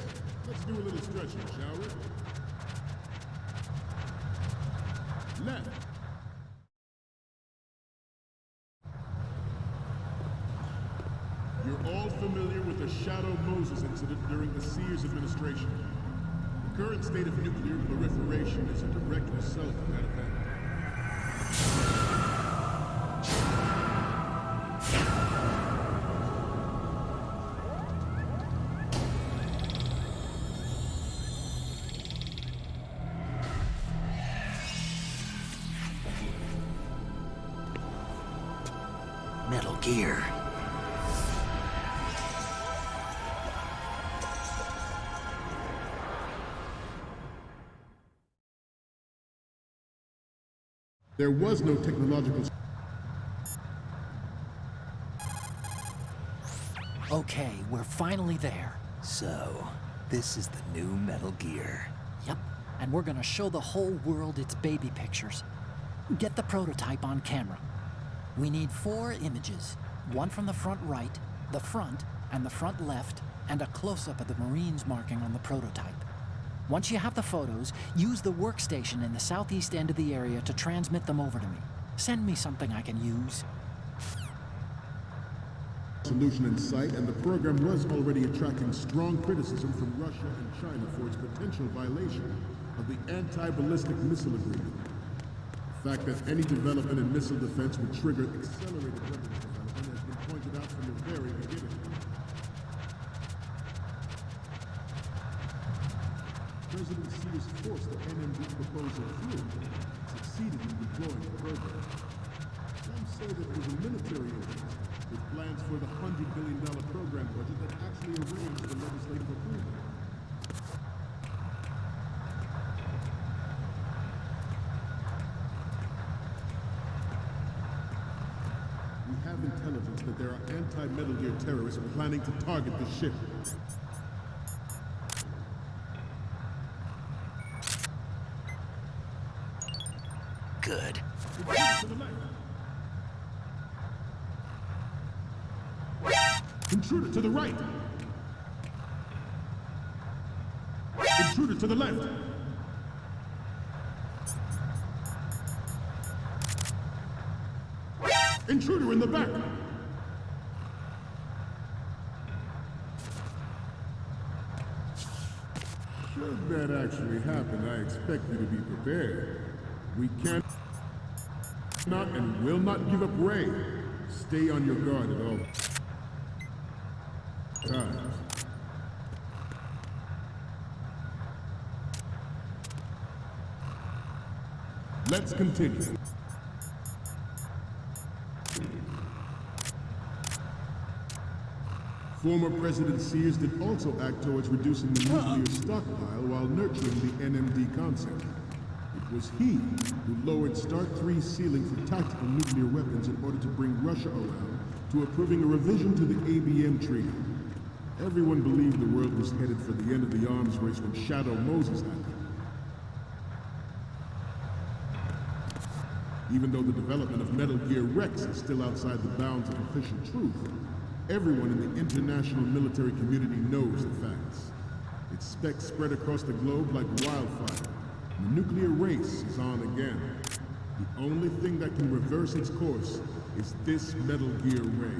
Let's do a little stretching, shall we? Left. You're all familiar with the Shadow Moses incident during the Sears administration. The current state of nuclear proliferation is a direct result of that event. Metal Gear. There was no technological... Okay, we're finally there. So, this is the new Metal Gear. Yep, and we're gonna show the whole world its baby pictures. Get the prototype on camera. We need 4 images. One from the front right, the front, and the front left, and a close-up of the Marines marking on the prototype. Once you have the photos, use the workstation in the southeast end of the area to transmit them over to me. Send me something I can use. Solution in sight, and the program was already attracting strong criticism from Russia and China for its potential violation of the Anti-Ballistic Missile Agreement. The fact that any development in missile defense would trigger accelerated weapons development has been pointed out from the very beginning. President Sears forced the NMD proposal through and succeeded in deploying the program. Some say that it was a military interest with plans for the $100 billion program budget that actually arranged the legislative approval. We have intelligence that there are anti-Metal Gear terrorists planning to target the ship. Good. To the left. Intruder to the right. Intruder to the left. Intruder in the back. Should that actually happen, I expect you to be prepared. We cannot and will not give up Ray. Stay on your guard at all times. Let's continue. Former President Sears did also act towards reducing the nuclear stockpile while nurturing the NMD concept. It was he who lowered START 3's ceiling for tactical nuclear weapons in order to bring Russia around to approving a revision to the ABM Treaty. Everyone believed the world was headed for the end of the arms race when Shadow Moses happened. Even though the development of Metal Gear Rex is still outside the bounds of official truth, everyone in the international military community knows the facts. Its specs spread across the globe like wildfire. The nuclear race is on again. The only thing that can reverse its course is this Metal Gear Ray.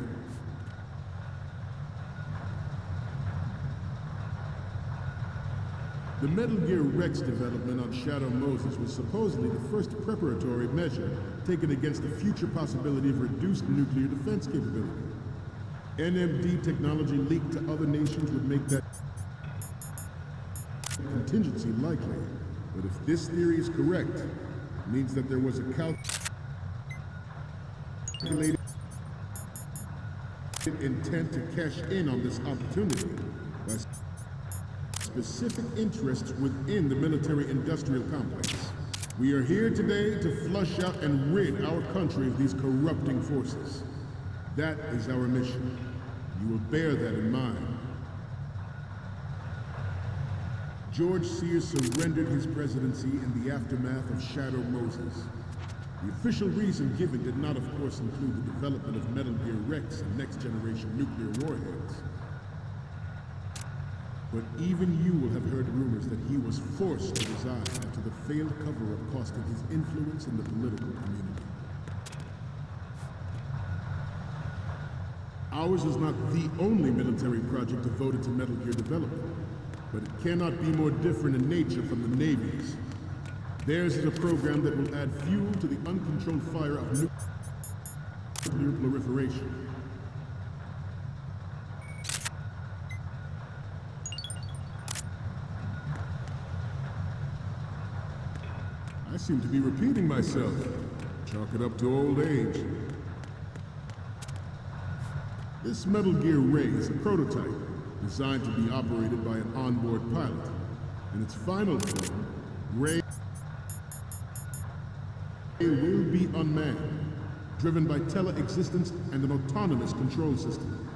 The Metal Gear Rex development on Shadow Moses was supposedly the first preparatory measure taken against the future possibility of reduced nuclear defense capability. NMD technology leaked to other nations would make that contingency likely. But if this theory is correct, it means that there was a calculated intent to cash in on this opportunity by specific interests within the military-industrial complex. We are here today to flush out and rid our country of these corrupting forces. That is our mission. You will bear that in mind. George Sears surrendered his presidency in the aftermath of Shadow Moses. The official reason given did not, of course, include the development of Metal Gear Rex and next-generation nuclear warheads. But even you will have heard rumors that he was forced to resign after the failed cover-up costing his influence in the political community. Ours is not the only military project devoted to Metal Gear development, but it cannot be more different in nature from the Navy's. Theirs is a program that will add fuel to the uncontrolled fire of nuclear proliferation. I seem to be repeating myself. Chalk it up to old age. This Metal Gear Ray is a prototype designed to be operated by an onboard pilot. In its final form, Ray will be unmanned, driven by tele-existence and an autonomous control system.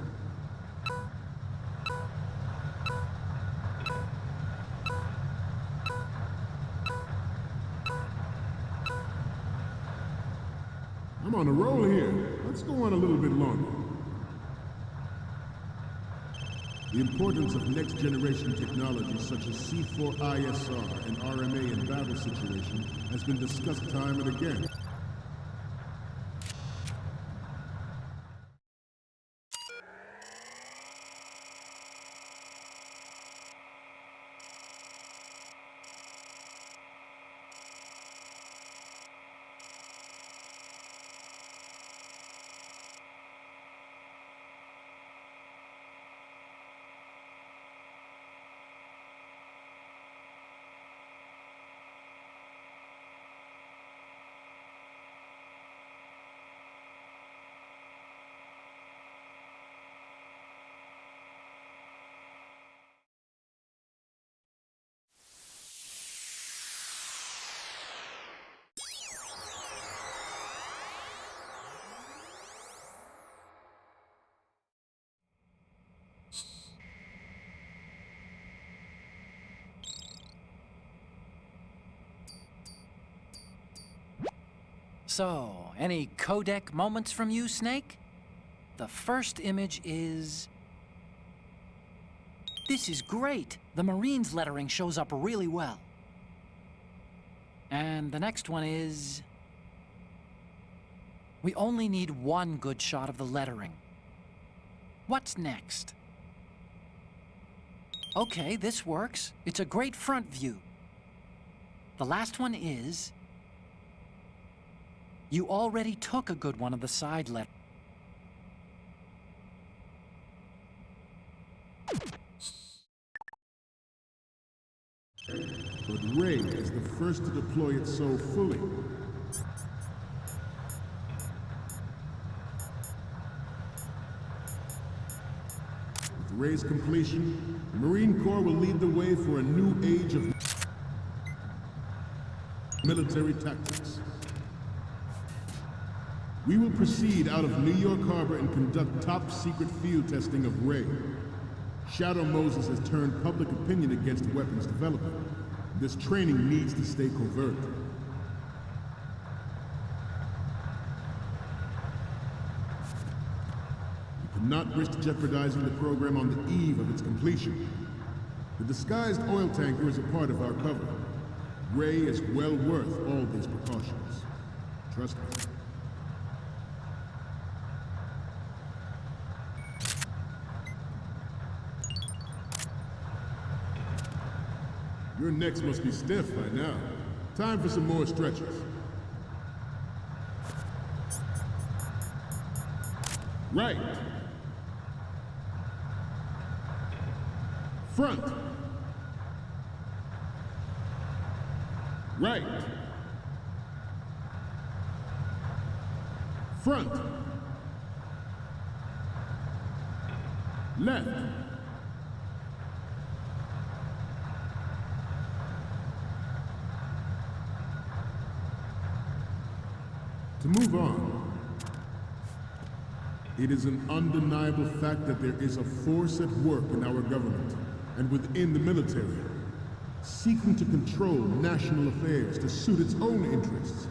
I'm on a roll here. Let's go on a little bit longer. The importance of next-generation technologies such as C4ISR and RMA in battle situations has been discussed time and again. So, any codec moments from you, Snake? The first image is... This is great! The Marines lettering shows up really well. And the next one is... We only need one good shot of the lettering. What's next? Okay, this works. It's a great front view. The last one is... You already took a good one of the side letters. But Ray is the first to deploy it so fully. With Ray's completion, the Marine Corps will lead the way for a new age of military tactics. We will proceed out of New York Harbor and conduct top-secret field testing of Ray. Shadow Moses has turned public opinion against weapons development. This training needs to stay covert. We cannot risk jeopardizing the program on the eve of its completion. The disguised oil tanker is a part of our cover. Ray is well worth all these precautions. Trust me. Your necks must be stiff by now. Time for some more stretches. Right. Front. Right. Front. Left. To move on, it is an undeniable fact that there is a force at work in our government and within the military, seeking to control national affairs to suit its own interests.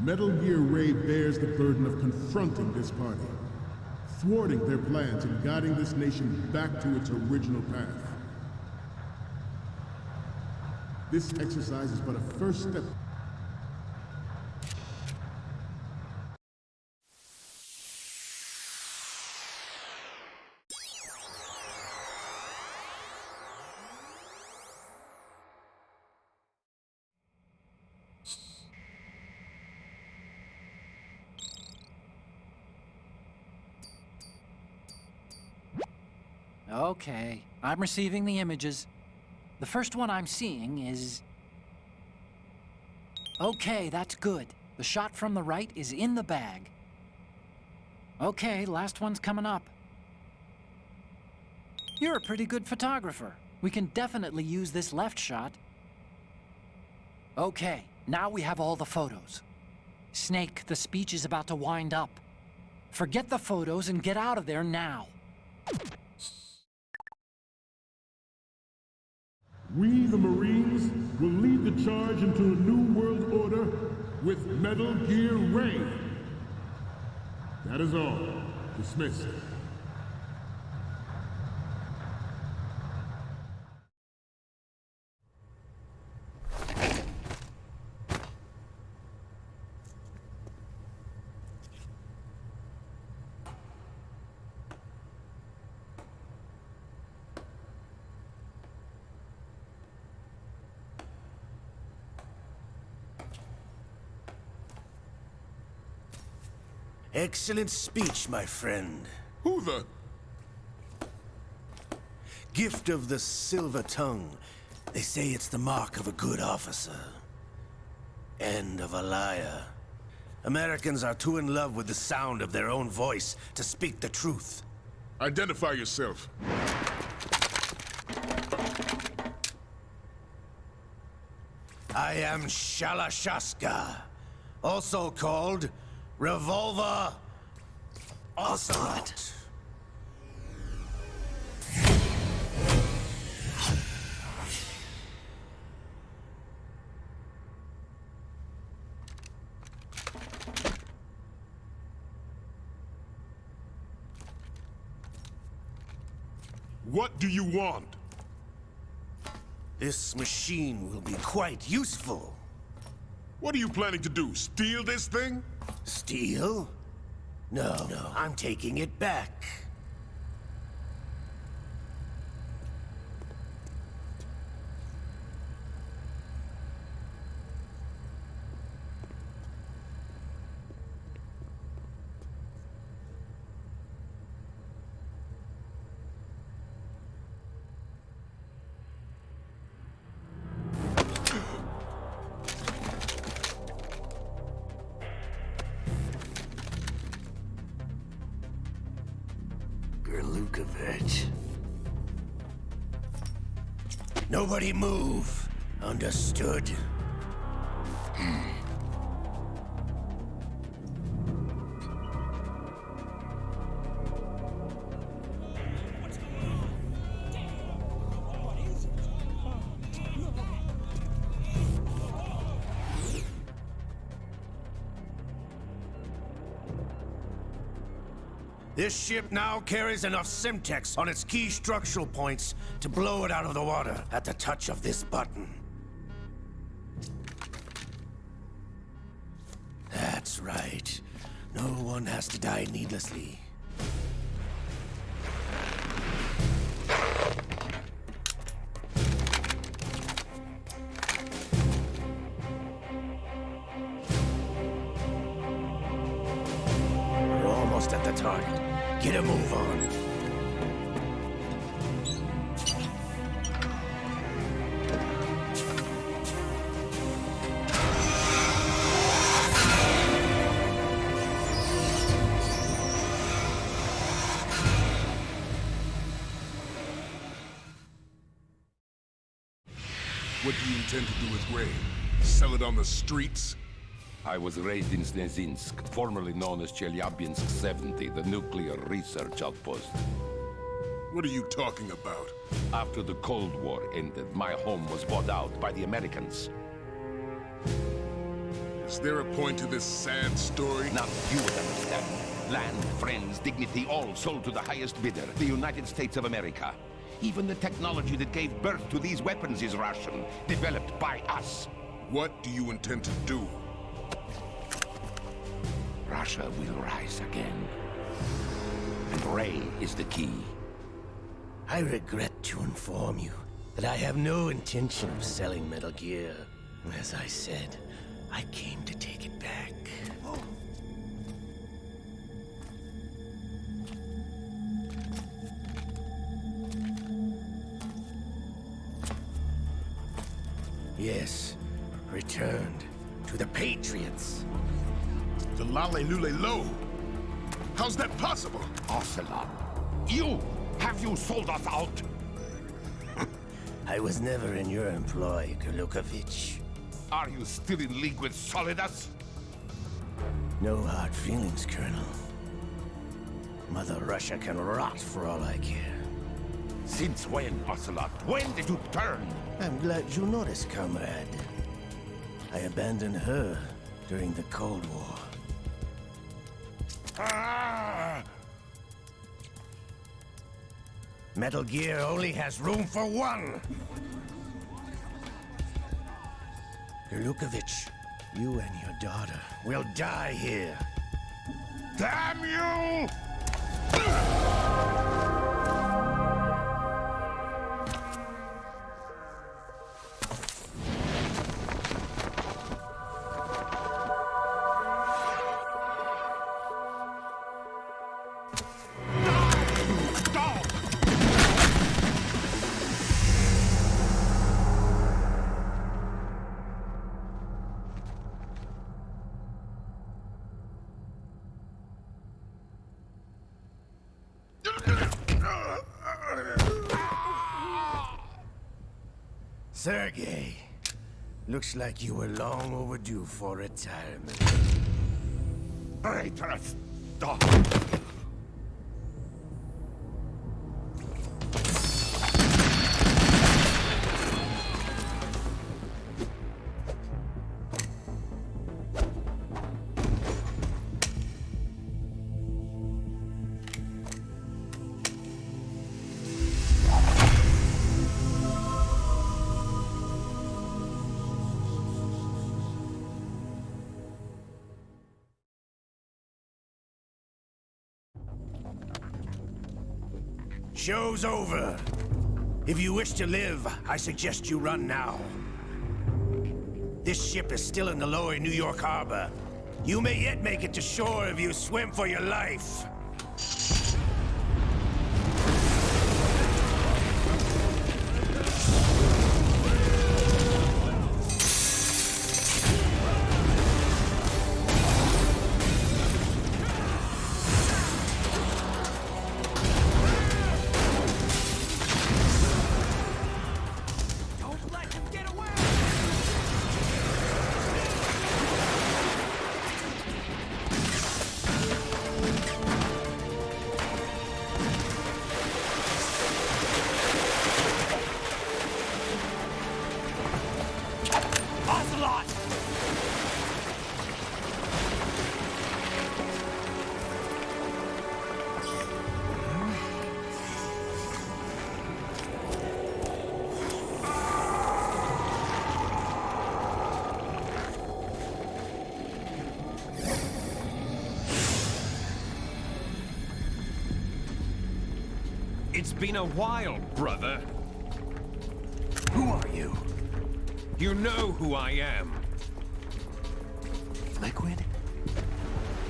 Metal Gear Ray bears the burden of confronting this party, thwarting their plans and guiding this nation back to its original path. This exercise is but a first step. Okay, I'm receiving the images. The first one I'm seeing is... Okay, that's good. The shot from the right is in the bag. Okay, last one's coming up. You're a pretty good photographer. We can definitely use this left shot. Okay, now we have all the photos. Snake, the speech is about to wind up. Forget the photos and get out of there now. We, the Marines, will lead the charge into a new world order with Metal Gear Ray. That is all. Dismissed. Excellent speech, my friend. Who the... Gift of the silver tongue. They say it's the mark of a good officer. And of a liar. Americans are too in love with the sound of their own voice to speak the truth. Identify yourself. I am Shalashaska, also called Revolver Ocelot. What do you want? This machine will be quite useful. What are you planning to do? Steal this thing? Steal? No, I'm taking it back. Gerlukovich. Nobody move. Understood? This ship now carries enough Simtex on its key structural points to blow it out of the water at the touch of this button. That's right. No one has to die needlessly. We're almost at the target. Get a move on. What do you intend to do with Gray? Sell it on the streets? I was raised in Snezinsk, formerly known as Chelyabinsk 70, the nuclear research outpost. What are you talking about? After the Cold War ended, my home was bought out by the Americans. Is there a point to this sad story? Now you would understand. Land, friends, dignity, all sold to the highest bidder, the United States of America. Even the technology that gave birth to these weapons is Russian, developed by us. What do you intend to do? Russia will rise again. And Ray is the key. I regret to inform you that I have no intention of selling Metal Gear. As I said, I came to take it back. Yes, returned to the Patriots. The Lale Lule Lo? How's that possible? Ocelot, have you sold us out? I was never in your employ, Gerlukovich. Are you still in league with Solidus? No hard feelings, Colonel. Mother Russia can rot for all I care. Since when, Ocelot? When did you turn? I'm glad you noticed, comrade. I abandoned her during the Cold War. Ah! Metal Gear only has room for one! Gerlukovich, you and your daughter will die here. Damn you! Sergei, looks like you were long overdue for retirement. Traitorous dog! Show's over. If you wish to live, I suggest you run now. This ship is still in the lower New York Harbor. You may yet make it to shore if you swim for your life. It's been a while, brother. Who are you? You know who I am. Liquid?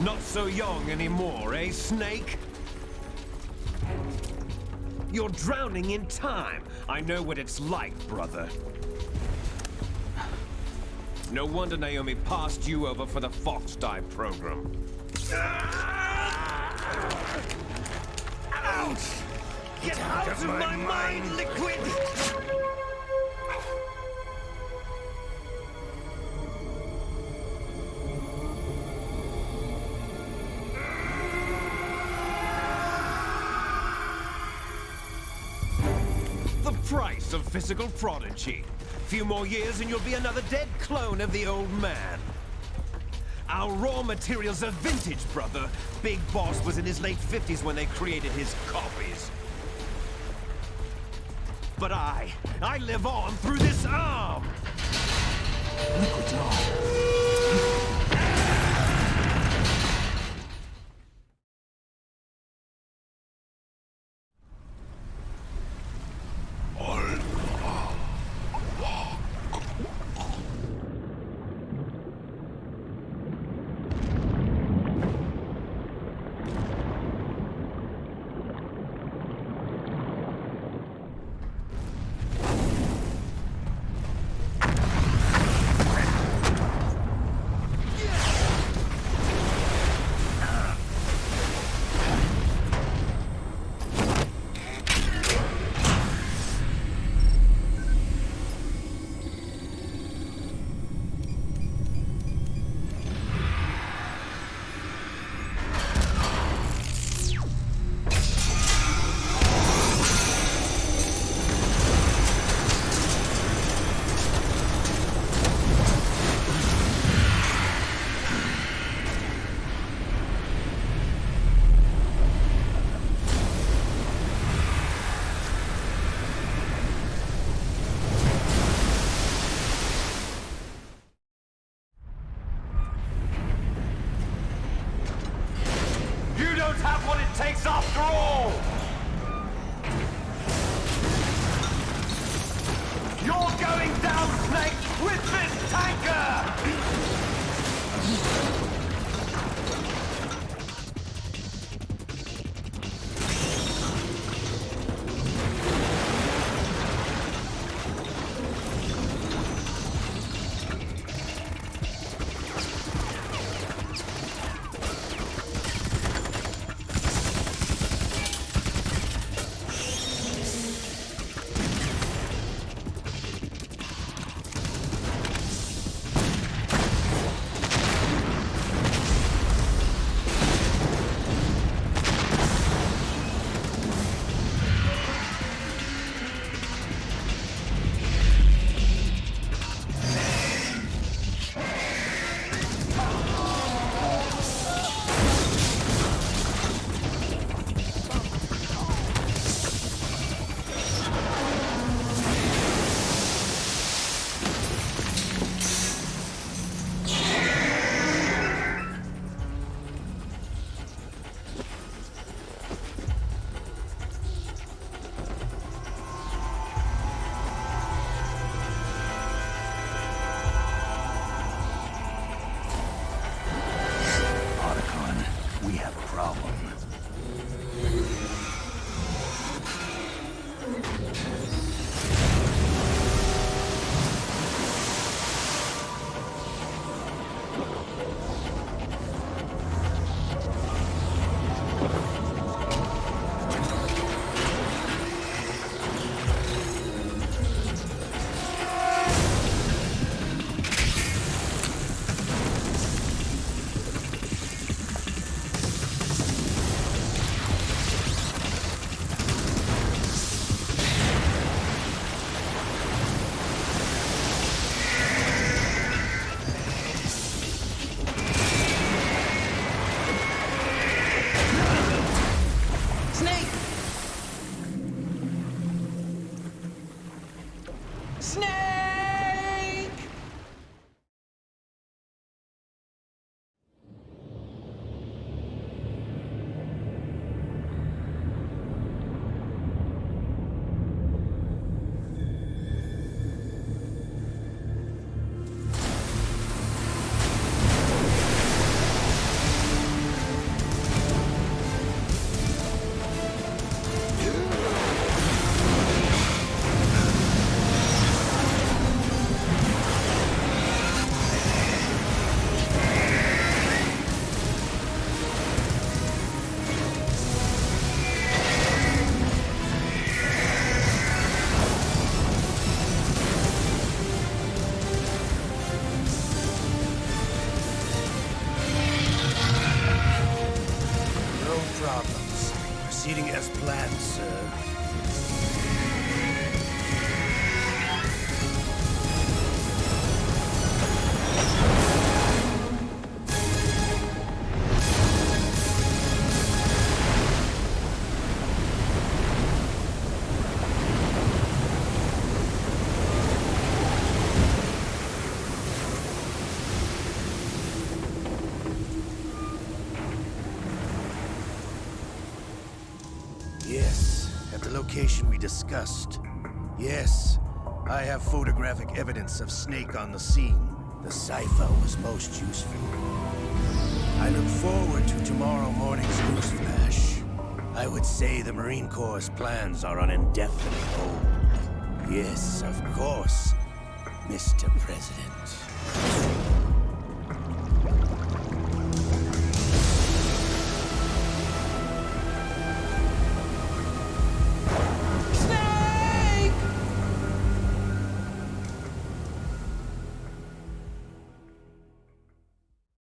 Not so young anymore, eh, Snake? You're drowning in time. I know what it's like, brother. No wonder Naomi passed you over for the Fox Dive program. Ouch! Get out of my mind, Liquid! The price of physical prodigy. Few more years and you'll be another dead clone of the old man. Our raw materials are vintage, brother. Big Boss was in his late 50s when they created his copies. But I live on through this arm! Liquid's on. Have what it takes after all! You're going down, Snake, with this tanker! problem. Proceeding as planned, sir. Yes, at the location we discussed. Yes, I have photographic evidence of Snake on the scene. The cipher was most useful. I look forward to tomorrow morning's news flash. I would say the Marine Corps' plans are on indefinite hold. Yes, of course, Mr. President.